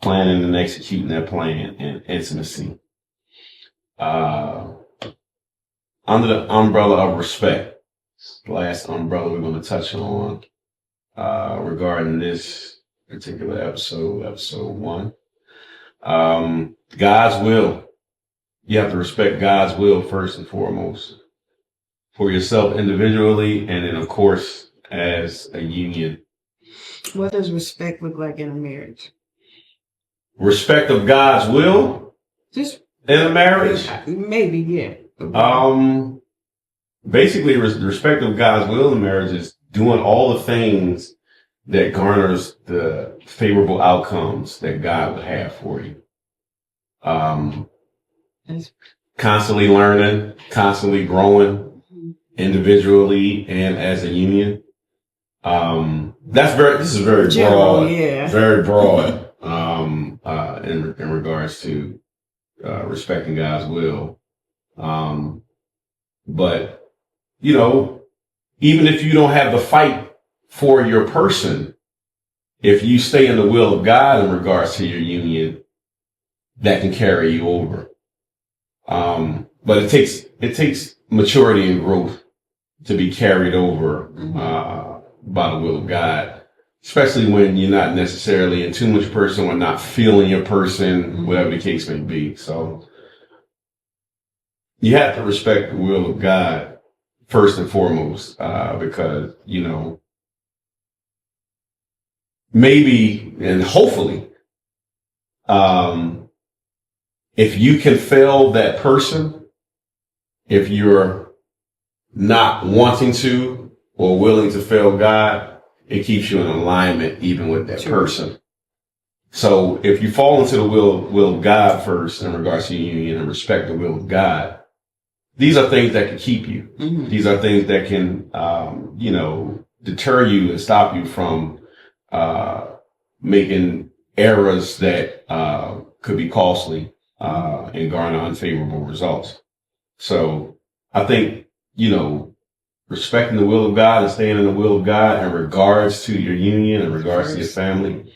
planning and executing that plan, and intimacy. Under the umbrella of respect, the last umbrella we're going to touch on regarding this particular episode 1. God's will. You have to respect God's will first and foremost for yourself individually, and then of course as a union. What does respect look like in a marriage? Respect of God's will? Just in a marriage? Maybe, yeah. Basically, the respect of God's will in marriage is doing all the things that garners the favorable outcomes that God would have for you. Constantly learning, constantly growing individually and as a union. This is very General, broad, yeah. very broad, in regards to, respecting God's will. But, you know, even if you don't have the fight for your person, if you stay in the will of God in regards to your union, that can carry you over. But it takes maturity and growth to be carried over, by the will of God, especially when you're not necessarily in too much person or not feeling your person, whatever the case may be. So you have to respect the will of God first and foremost, because, you know, maybe and hopefully, if you can fail that person, if you're not wanting to or willing to fail God, it keeps you in alignment even with that person. So if you fall into the will of God first in regards to your union and respect the will of God, these are things that can keep you. These are things that can, deter you and stop you from making errors that could be costly and garner unfavorable results. So I think, respecting the will of God and staying in the will of God in regards to your union, in regards to your family,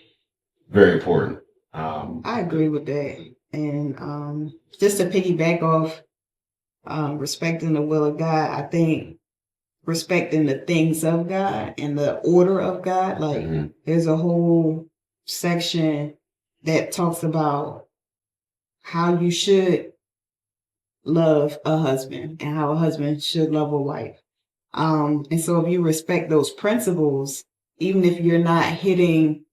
very important. I agree with that. And just to piggyback off respecting the will of God, I think respecting the things of God and the order of God, like there's a whole section that talks about how you should love a husband and how a husband should love a wife. And so if you respect those principles, even if you're not hitting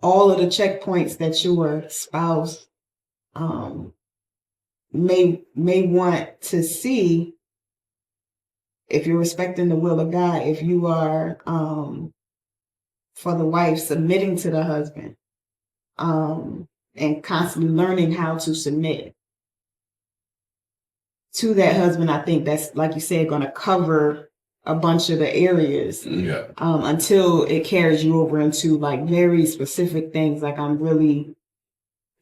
all of the checkpoints that your spouse may want to see, if you're respecting the will of God, if you are for the wife submitting to the husband, and constantly learning how to submit to that husband, I think that's, like you said, going to cover a bunch of the areas until it carries you over into like very specific things. Like I'm really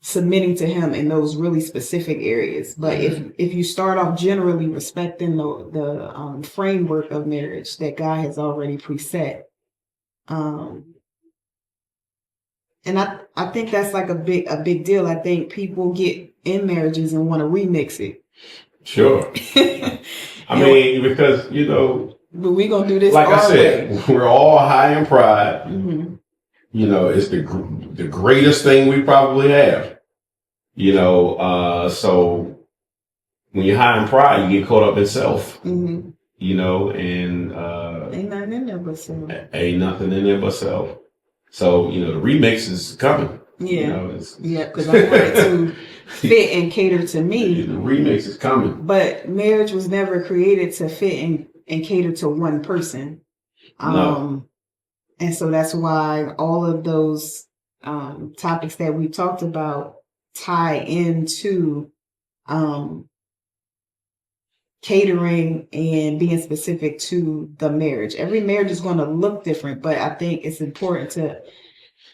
submitting to him in those really specific areas. But if you start off generally respecting the framework of marriage that God has already preset, and I think that's like a big deal. I think people get in marriages and want to remix it. Sure. I mean, because, but we're going to do this like our I said, way. We're all high in pride. It's the greatest thing we probably have. So when you're high in pride, you get caught up in self. And ain't nothing in there but self. Ain't nothing in there but self. So, the remix is coming. Yeah. Because I want it to fit and cater to me. The remix is coming. But marriage was never created to fit and cater to one person. No. And so that's why all of those topics that we talked about tie into catering and being specific to the marriage. Every marriage is going to look different, but I think it's important to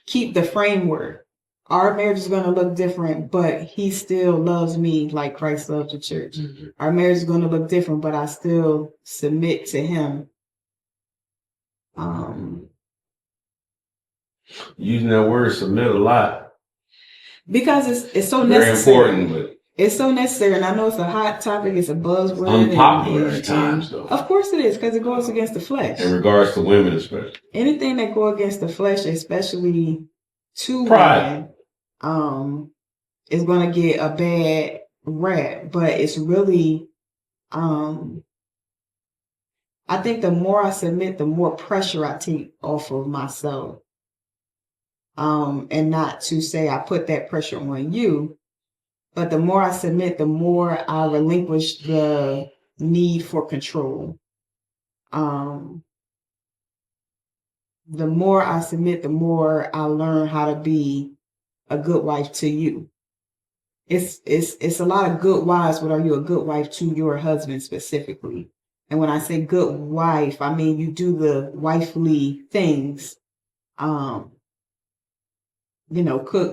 keep the framework. Our marriage is going to look different, but he still loves me like Christ loved the church. Our marriage is going to look different, but I still submit to him. Using that word submit a lot. Because it's so very necessary. Important, but it's so necessary, and I know it's a hot topic. It's a buzzword. Unpopular at times, though. Of course it is, because it goes against the flesh. In regards to women, especially. Anything that go against the flesh, especially to pride, women, is going to get a bad rap. But it's really, I think the more I submit, the more pressure I take off of myself. And not to say I put that pressure on you. But the more I submit, the more I relinquish the need for control. the more I submit, the more I learn how to be a good wife to you. It's a lot of good wives, but are you a good wife to your husband specifically? And when I say good wife, I mean you do the wifely things. Cook,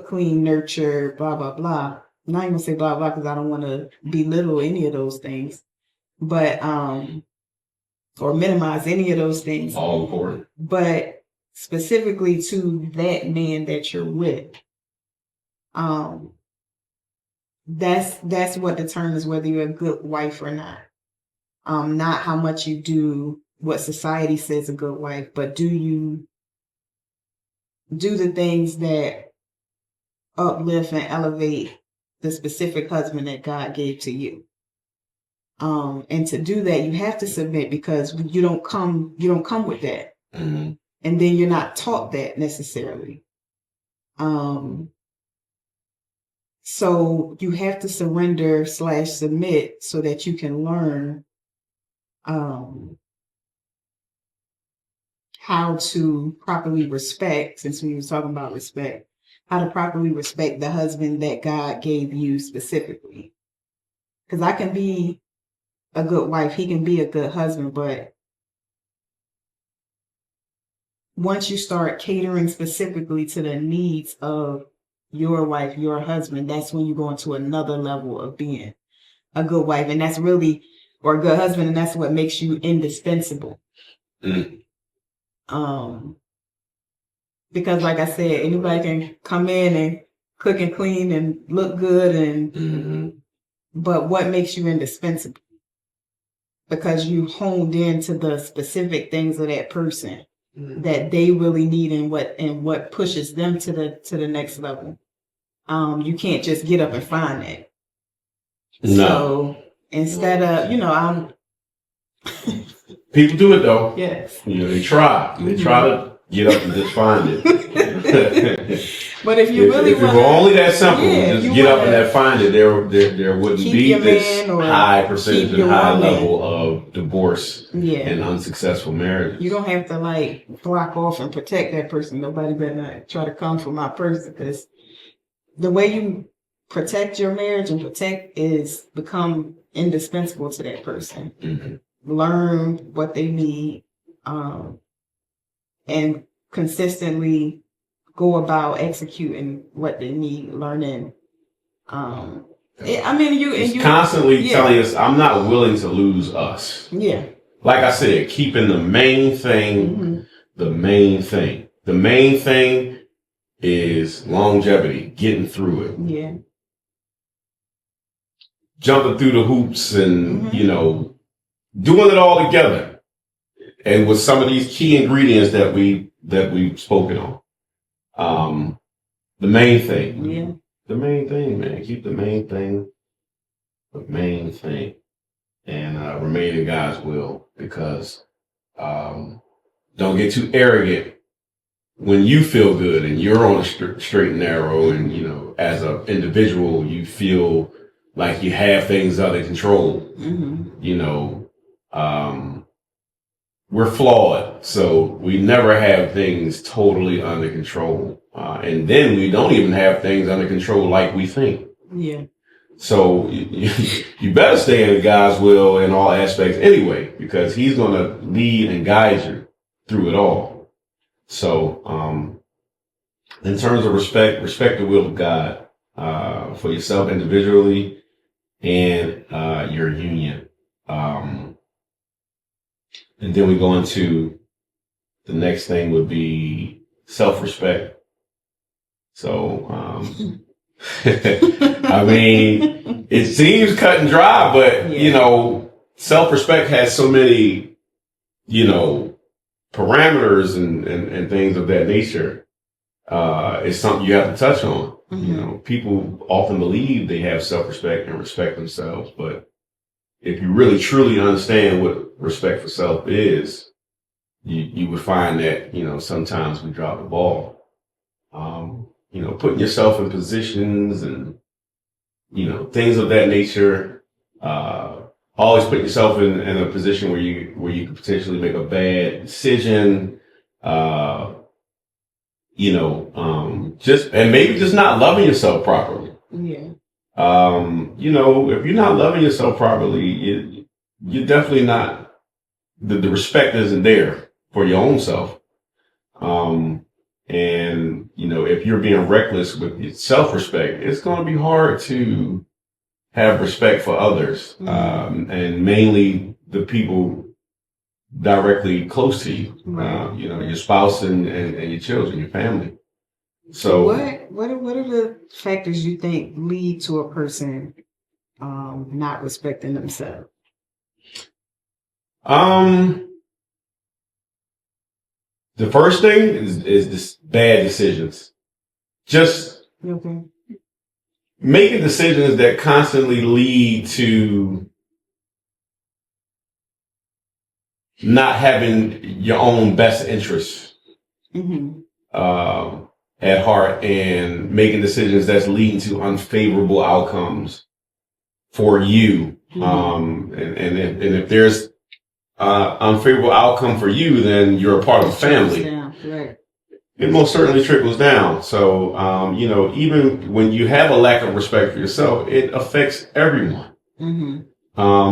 clean, nurture, blah, blah, blah. I'm not even gonna say blah, blah, because I don't want to belittle any of those things. But, or minimize any of those things. All important. But specifically to that man that you're with, that's what determines whether you're a good wife or not. Not how much you do what society says a good wife, but do you do the things that uplift and elevate the specific husband that God gave to you. And to do that, you have to submit, because you don't come with that. Mm-hmm. And then you're not taught that necessarily. So you have to surrender / submit so that you can learn how to properly respect, since we were talking about respect, how to properly respect the husband that God gave you specifically. Because I can be a good wife, he can be a good husband, but once you start catering specifically to the needs of your wife, your husband, that's when you go into another level of being a good wife. And that's really, or a good husband, and that's what makes you indispensable. Mm. Because like I said, anybody can come in and cook and clean and look good, and Mm-hmm. but what makes you indispensable? Because you honed into the specific things of that person that they really need, and what pushes them to the next level. You can't just get up and find that. No. So instead of, I'm People do it though. yes. They try. They try to get up and just find it. But if you really if it were only that simple, yeah, just get up and that find it, there wouldn't be this high percentage and high level of divorce and unsuccessful marriages. You don't have to block off and protect that person. Nobody better not try to come for my person, because the way you protect your marriage and protect is become indispensable to that person. Mm-hmm. Learn what they need, and consistently go about executing what they need, learning. You constantly telling us, I'm not willing to lose us. Yeah. Like I said, keeping the main thing, the main thing. The main thing is longevity, getting through it. Yeah. Jumping through the hoops and, doing it all together. And with some of these key ingredients that we've spoken on. The main thing. Yeah. The main thing, man. Keep the main thing the main thing. And remain in God's will, because don't get too arrogant when you feel good and you're on a straight and narrow, and, as an individual, you feel like you have things under control. We're flawed, so we never have things totally under control. And then we don't even have things under control like we think. Yeah. So you better stay in God's will in all aspects anyway, because he's going to lead and guide you through it all. So, in terms of respect the will of God, for yourself individually and, your union. And then we go into the next thing would be self-respect. So, I mean, it seems cut and dry, but, self-respect has so many, parameters and things of that nature. It's something you have to touch on. People often believe they have self-respect and respect themselves, but if you really truly understand what respect for self is, you would find that, sometimes we drop the ball. Putting yourself in positions and, things of that nature. Always put yourself in a position where you could potentially make a bad decision. uh, just and maybe just not loving yourself properly. Yeah. If you're not loving yourself properly, you're definitely not. The respect isn't there for your own self. And if you're being reckless with your self-respect, it's going to be hard to have respect for others, and mainly the people directly close to you, Right. your spouse and your children, your family. So what are the factors you think lead to a person not respecting themselves? The first thing is this bad decisions. Just Okay. making decisions that constantly lead to not having your own best interests at heart, and making decisions that's leading to unfavorable outcomes for you. And if there's unfavorable outcome for you, then you're a part of the family. Right. It most certainly trickles down. So, even when you have a lack of respect for yourself, it affects everyone.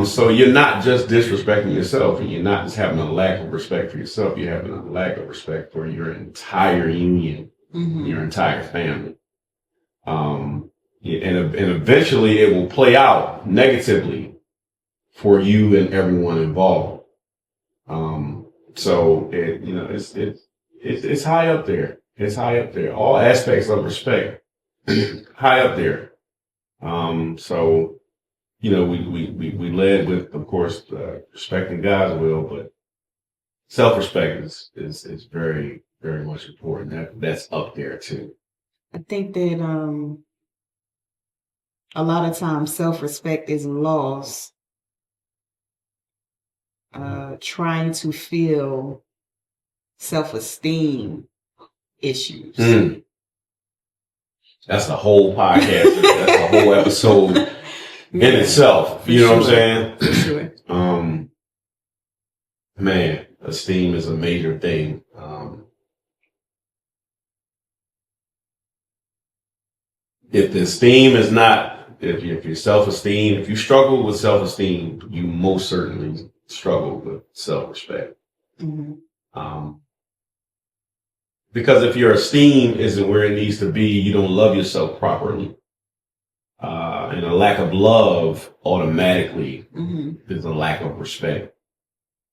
So you're not just disrespecting yourself, and you're not just having a lack of respect for yourself. You're having a lack of respect for your entire union, your entire family. And eventually it will play out negatively for you and everyone involved. So it's high up there. It's high up there. All aspects of respect, high up there. So, we led with, of course, respecting God's will, but self-respect is very, very much important. That's up there too. I think that a lot of times self-respect is lost trying to feel self-esteem issues. That's a whole podcast. That's a whole episode in itself. You know what I'm saying? For sure. Man, esteem is a major thing. If the esteem is not, if your self-esteem, if you struggle with self-esteem, you most certainly struggle with self-respect. Because if your esteem isn't where it needs to be, you don't love yourself properly. And a lack of love automatically is a lack of respect.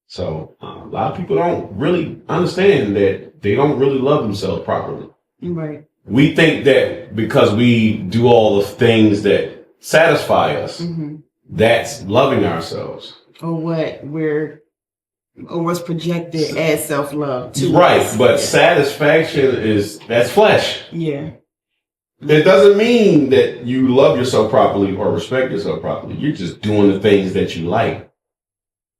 So a lot of people don't really understand that they don't really love themselves properly. Right. We think that because we do all the things that satisfy us, that's loving ourselves. Or what's projected as self-love to right, us. But satisfaction that's flesh. Yeah. It doesn't mean that you love yourself properly or respect yourself properly. You're just doing the things that you like.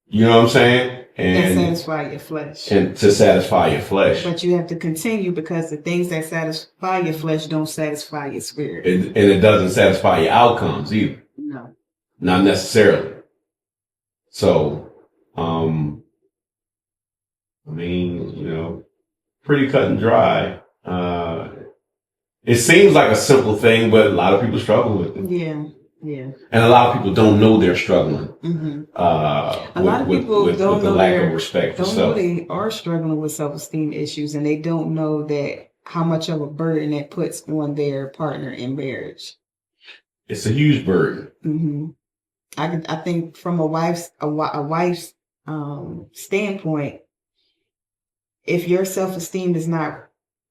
You know what I'm saying? And satisfy your flesh. And to satisfy your flesh. But you have to continue, because the things that satisfy your flesh don't satisfy your spirit. And it doesn't satisfy your outcomes either. No. Not necessarily. So, pretty cut and dry. It seems like a simple thing, but a lot of people struggle with it. Yeah. Yeah. And a lot of people don't know they're struggling. A lot of people don't know the lack of respect for self. self. Don't know they are struggling with self-esteem issues, and they don't know that how much of a burden it puts on their partner in marriage. It's a huge burden. I think from a wife's standpoint, if your self-esteem is not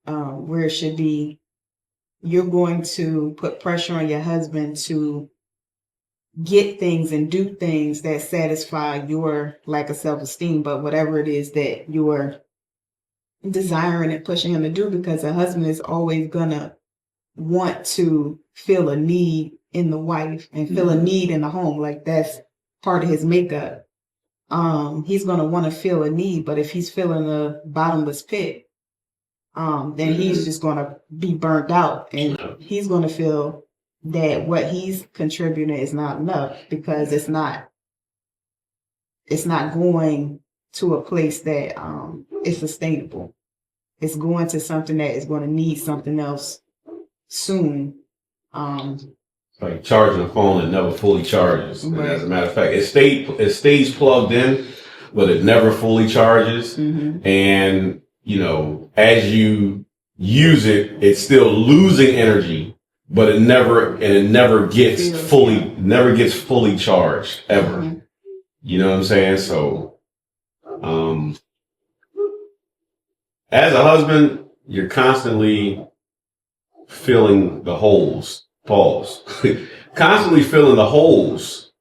where it should be, you're going to put pressure on your husband to get things and do things that satisfy your lack of self-esteem, but whatever it is that you're desiring and pushing him to do, because a husband is always gonna want to feel a need in the wife and feel a need in the home. Like, that's part of his makeup. He's gonna want to feel a need, but if he's feeling a bottomless pit, then he's just gonna be burnt out, and he's gonna feel that what he's contributing is not enough, because it's not going to a place that is sustainable. it's going to something that is going to need something else soon. Like charging a phone that never fully charges. And Right. as a matter of fact, it stays plugged in, but it never fully charges. Mm-hmm. And, you know, as you use it, it's still losing energy, but it never gets fully charged ever. Mm-hmm. You know what I'm saying? So, as a husband, you're constantly filling the holes. Pause. Constantly filling the holes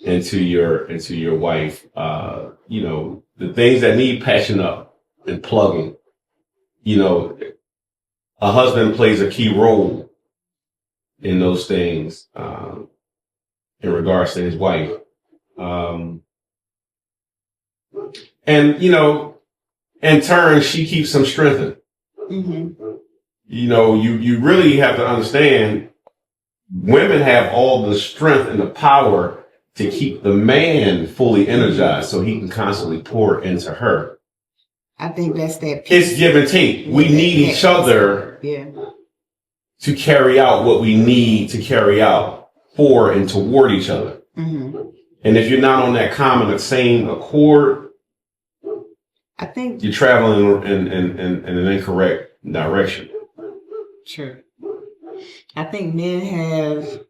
into your wife. You know, the things that need patching up and plugging. You know, a husband plays a key role in those things in regards to his wife. And you know, in turn, she keeps him strengthened. Mm-hmm. You know, you really have to understand women have all the strength and the power to keep the man fully energized so he can constantly pour into her. I think that's that piece. It's give and take. We need each other to carry out what we need to carry out for and toward each other. Mm-hmm. And if you're not on that common, same accord, I think you're traveling in an incorrect direction. Sure. I think men have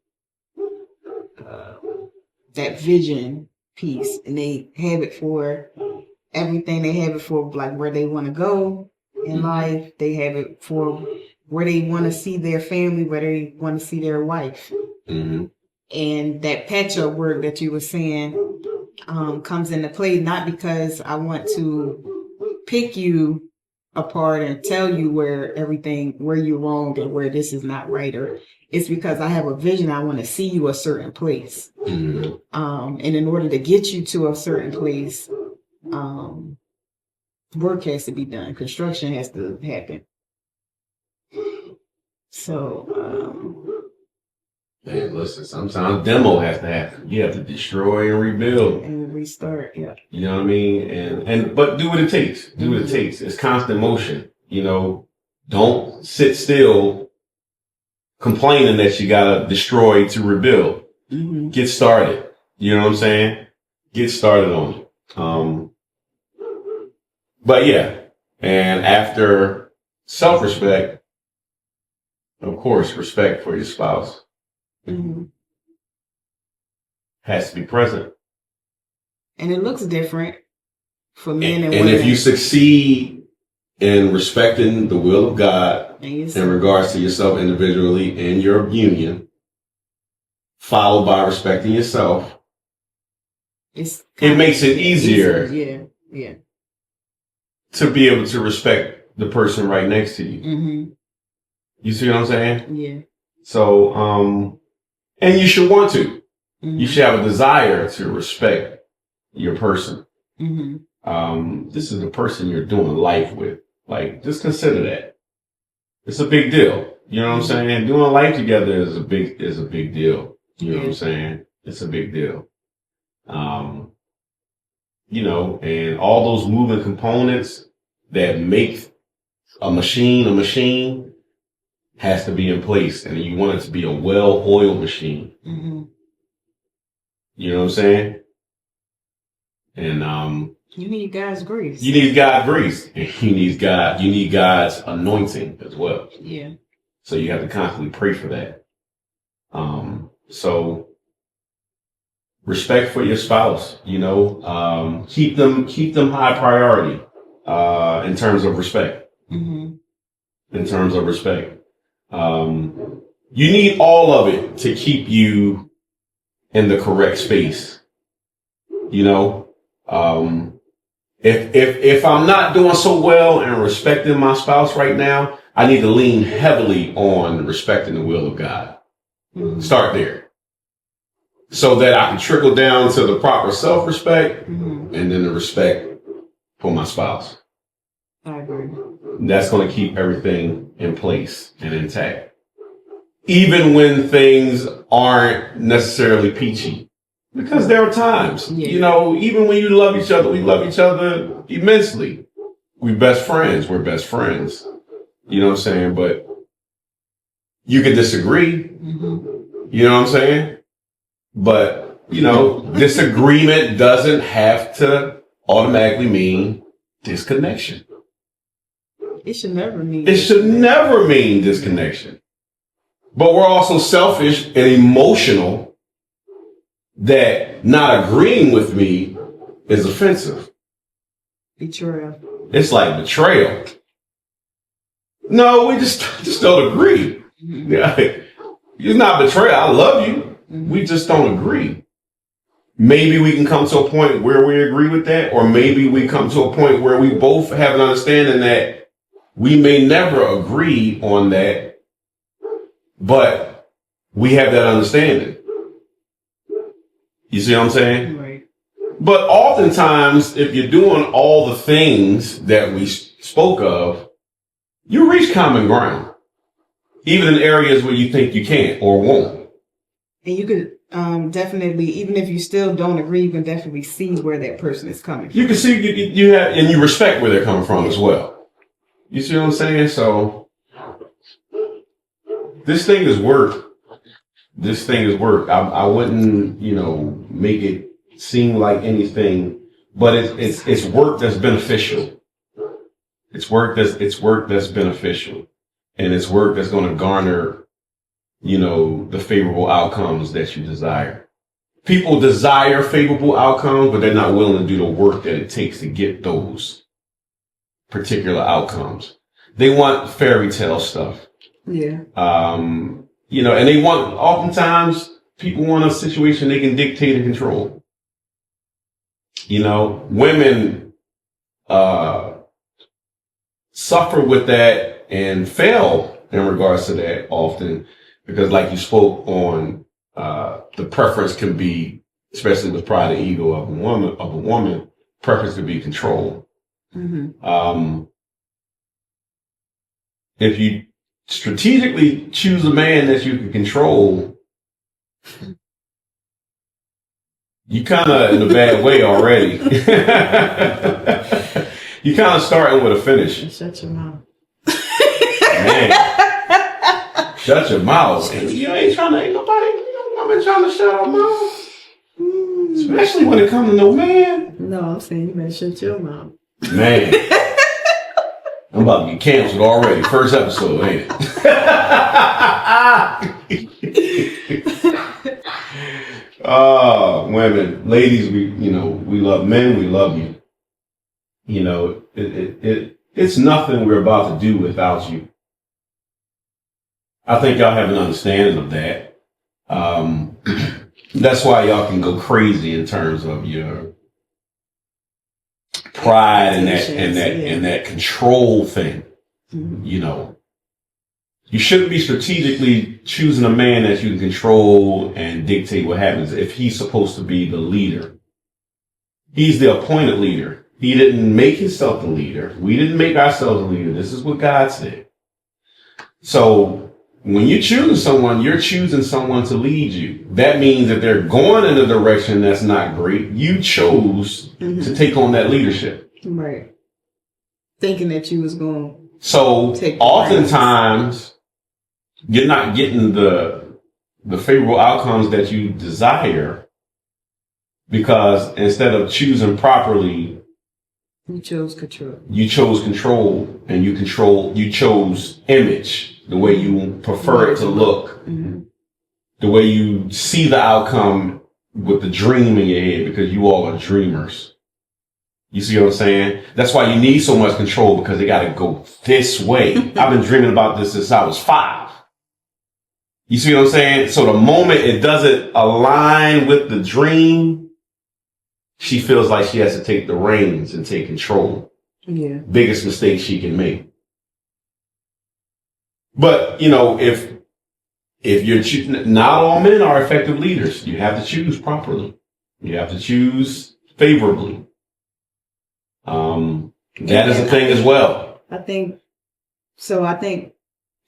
that vision piece, and they have it for everything. They have it for like where they want to go in life. They have it for where they want to see their family, where they want to see their wife. Mm-hmm. And that patch-up work that you were saying comes into play, not because I want to pick you apart and tell you where you're wrong and where this is not right, or it's because I have a vision. I want to see you a certain place. Mm-hmm. And in order to get you to a certain place, work has to be done. Construction has to happen. So, hey, listen, sometimes demo has to happen. You have to destroy and rebuild. And restart, yeah. You know what I mean? But do what it takes. Do what it takes. It's constant motion. You know, don't sit still complaining that you gotta destroy to rebuild. Mm-hmm. Get started. You know what I'm saying? Get started on it. But yeah, and after self-respect, of course, respect for your spouse has to be present. And it looks different for men and women. women. If you succeed in respecting the will of God in regards to yourself individually and your union, followed by respecting yourself, it makes it easier to be able to respect the person right next to you. Mm-hmm. You see what I'm saying? Yeah. So, and you should want to. Mm-hmm. You should have a desire to respect your person. Mm-hmm. This is the person you're doing life with. Like, just consider that. It's a big deal. You know what I'm saying? Doing life together is a big deal. You know what I'm saying? It's a big deal. You know, and all those moving components that make a machine has to be in place, and you want it to be a well-oiled machine. Mm-hmm. You know what I'm saying? And you need God's grace. You need God's grace. And you need God's anointing as well. Yeah. So you have to constantly pray for that. So respect for your spouse, you know, keep them high priority, in terms of respect. Mm-hmm. In terms of respect. You need all of it to keep you in the correct space. You know, if I'm not doing so well and respecting my spouse right now, I need to lean heavily on respecting the will of God. Mm-hmm. Start there. So that I can trickle down to the proper self-respect and then the respect for my spouse. I agree. That's going to keep everything in place and intact. Even when things aren't necessarily peachy. Because there are times, you know, even when you love each other, we love each other immensely. we best friends. We're best friends. You know what I'm saying? But you could disagree. Mm-hmm. You know what I'm saying? But, disagreement doesn't have to automatically mean disconnection. It should never mean. It should never mean disconnection. But we're also selfish and emotional that not agreeing with me is offensive. Betrayal. It's like betrayal. No, we just don't agree. Mm-hmm. Yeah. It's not betrayal. I love you. Mm-hmm. We just don't agree. Maybe we can come to a point where we agree with that, or maybe we come to a point where we both have an understanding that we may never agree on that, but we have that understanding. You see what I'm saying? Right. But oftentimes, if you're doing all the things that we spoke of, you reach common ground, even in areas where you think you can't or won't. And you could definitely, even if you still don't agree, you can definitely see where that person is coming from. You can see you have, and you respect where they're coming from as well. You see what I'm saying? So this thing is work. This thing is work. I wouldn't, make it seem like anything, but it's work that's beneficial. It's work that's beneficial, and it's work that's going to garner, the favorable outcomes that you desire. People desire favorable outcomes, but they're not willing to do the work that it takes to get those particular outcomes. They want fairy tale stuff. Yeah. And they oftentimes people want a situation they can dictate and control. Women, suffer with that and fail in regards to that often because, like you spoke on, the preference can be, especially with pride and ego of a woman, preference can be control. Mm-hmm. If you strategically choose a man that you can control, you kind of in a bad way already. You kind of starting with a finish. Shut your mouth. Man. Shut your mouth. Ain't nobody, I've been trying to shut our mouth. Especially when it comes to no man. No, I'm saying you better shut your mouth. Man. I'm about to get canceled already. First episode, ain't it? Oh, women, ladies, we love men. We love you. It's nothing we're about to do without you. I think y'all have an understanding of that. That's why y'all can go crazy in terms of your pride and that control thing. Mm-hmm. You shouldn't be strategically choosing a man that you can control and dictate what happens if he's supposed to be the leader. He's the appointed leader. He didn't make himself the leader. We didn't make ourselves the leader. This is what God said. So when you choose someone, you're choosing someone to lead you. That means that they're going in a direction that's not great. You chose to take on that leadership. Right. Thinking that you was going to So oftentimes you're not getting the favorable outcomes that you desire because instead of choosing properly, you chose control. You chose control, and you chose image, the way you prefer it to look, the way you see the outcome with the dream in your head, because you all are dreamers. You see what I'm saying? That's why you need so much control, because they got to go this way. I've been dreaming about this since I was 5. You see what I'm saying? So the moment it doesn't align with the dream, she feels like she has to take the reins and take control. Yeah. Biggest mistake she can make. But, if you're not all men are effective leaders. You have to choose properly. You have to choose favorably. That is a thing as well. I think so.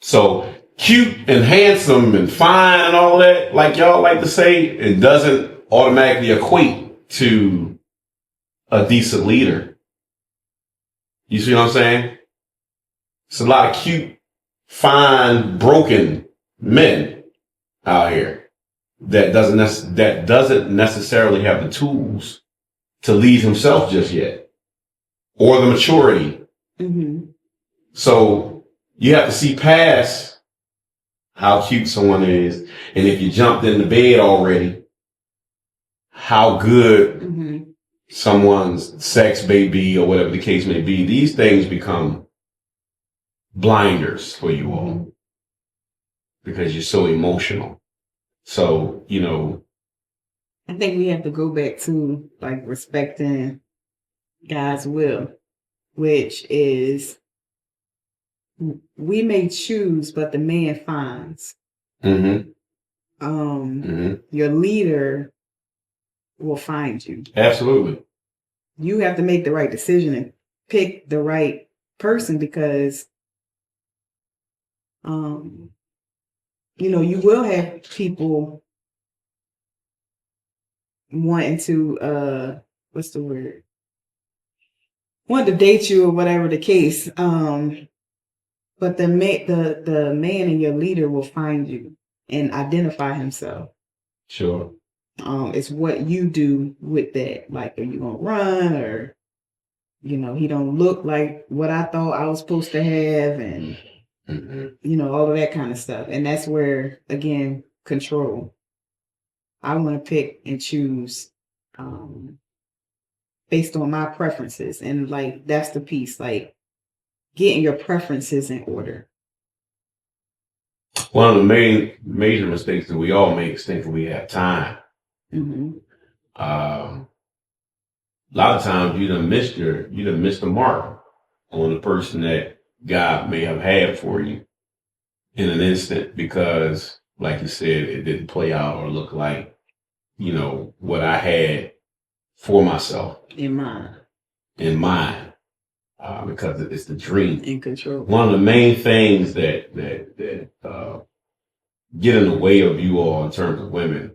So cute and handsome and fine and all that, like y'all like to say, it doesn't automatically equate to a decent leader. You see what I'm saying? It's a lot of cute, fine, broken men out here that doesn't necessarily have the tools to lead himself just yet, or the maturity. Mm-hmm. So you have to see past how cute someone is, and if you jumped in the bed already, how good Mm-hmm. someone's sex may be, or whatever the case may be. These things become blinders for you all because you're so emotional. So, I think we have to go back to like respecting God's will, which is we may choose, but the man finds. mm-hmm, Your leader will find you. absolutely. You have to make the right decision and pick the right person because, you will have people wanting to, what's the word? Want to date you or whatever the case. But the man and your leader will find you and identify himself. Sure. It's what you do with that. Like, are you gonna run or, he don't look like what I thought I was supposed to have, and all of that kind of stuff. And that's where, again, control. I want to pick and choose based on my preferences, and like that's the piece. Like getting your preferences in order. One of the major mistakes that we all make is thinking we have time. Mm-hmm. A lot of times you done missed the mark on the person that God may have had for you in an instant because, like you said, it didn't play out or look like, what I had for myself In mind. Because it's the dream. In control. One of the main things that get in the way of you all in terms of women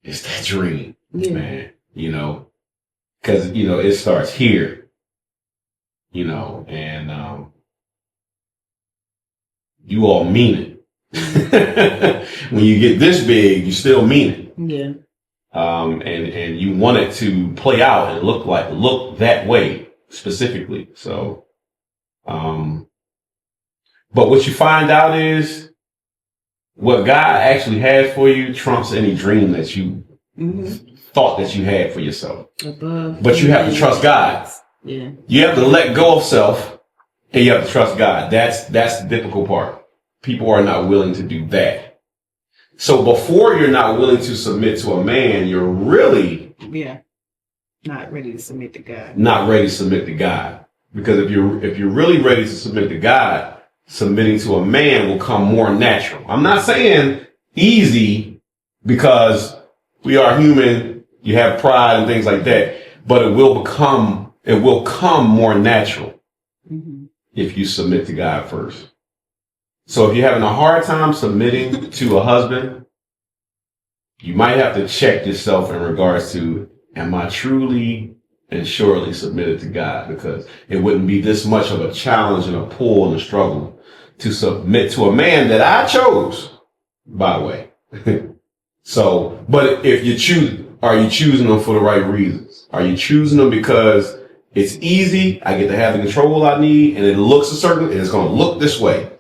is that dream, man. Because it starts here, and you all mean it. When you get this big, you still mean it. Yeah. And you want it to play out and look that way specifically. So, but what you find out is what God actually has for you trumps any dream that you thought that you had for yourself. But you have to trust God. Yeah. You have to let go of self and you have to trust God. That's the difficult part. People are not willing to do that. So before you're not willing to submit to a man, you're really not ready to submit to God. Not ready to submit to God. Because if you're really ready to submit to God, submitting to a man will come more natural. I'm not saying easy because we are human, you have pride and things like that, but it will come more natural if you submit to God first. So if you're having a hard time submitting to a husband, you might have to check yourself in regards to, am I truly and surely submitted to God? Because it wouldn't be this much of a challenge and a pull and a struggle to submit to a man that I chose, by the way. So, but if you are you choosing them for the right reasons? Are you choosing them because it's easy, I get to have the control I need, and it looks a certain, and it's going to look this way?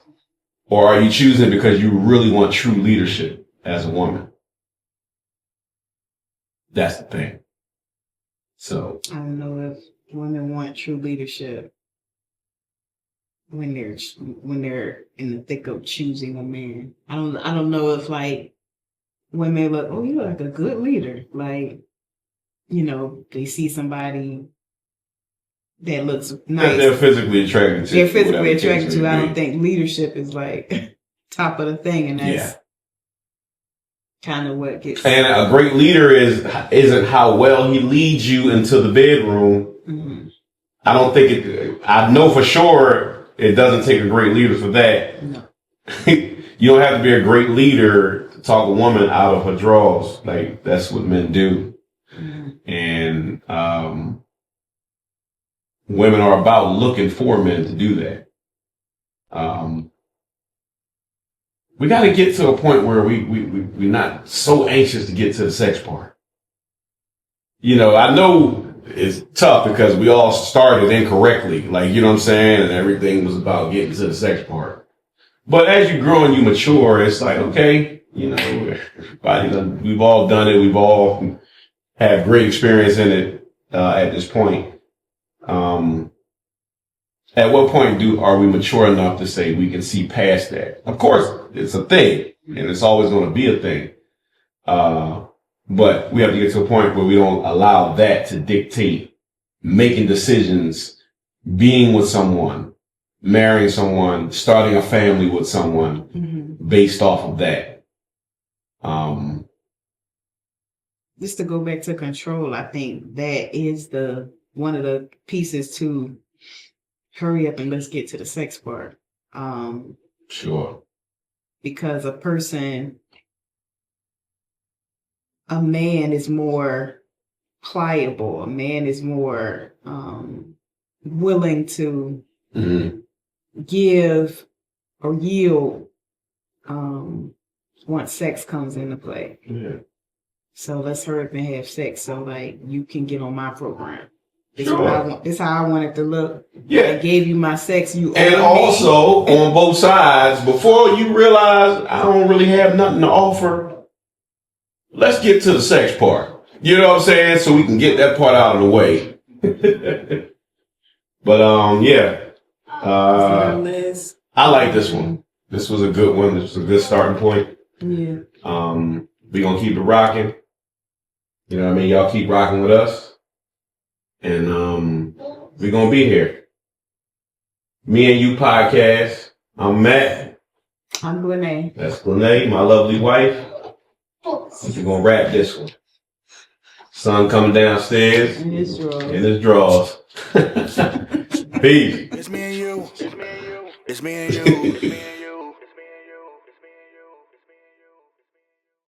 Or are you choosing because you really want true leadership as a woman? That's the thing. So I don't know if women want true leadership when they're in the thick of choosing a man. I don't know if like women look, oh, you're like a good leader. Like, they see somebody that looks nice. they're physically attracted to. They're physically attracted to. I don't think leadership is like top of the thing, and that's kind of what gets. And a great leader isn't how well he leads you into the bedroom. Mm-hmm. I don't think I know for sure it doesn't take a great leader for that. No. You don't have to be a great leader to talk a woman out of her drawers. Like that's what men do. Mm-hmm. And women are about looking for men to do that. We got to get to a point where we're not so anxious to get to the sex part. You know, I know it's tough because we all started incorrectly, like, you know what I'm saying? And everything was about getting to the sex part. But as you grow and you mature, it's like, okay, you know, we've all done it. We've all had great experience in it, at this point. At what point are we mature enough to say we can see past that? Of course, it's a thing, and it's always going to be a thing. But we have to get to a point where we don't allow that to dictate making decisions, being with someone, marrying someone, starting a family with someone based off of that. Just to go back to control, I think that is one of the pieces to hurry up and let's get to the sex part. Sure. Because a man is more pliable. A man is more willing to give or yield once sex comes into play. Yeah. So let's hurry up and have sex so like you can get on my program. This Sure. This how I want it to look. Yeah. I gave you my sex. And also on both sides, before you realize I don't really have nothing to offer, let's get to the sex part. You know what I'm saying? So we can get that part out of the way. But yeah. I like this one. This was a good one. This was a good starting point. Yeah. We're gonna keep it rocking. You know what I mean? Y'all keep rocking with us. And we're gonna be here. Me and You podcast. I'm Matt. I'm Glènae. That's Glènae, my lovely wife. We're gonna wrap this one. Sun coming downstairs. In his drawers. In his drawers. Peace. It's me and you. It's me and you.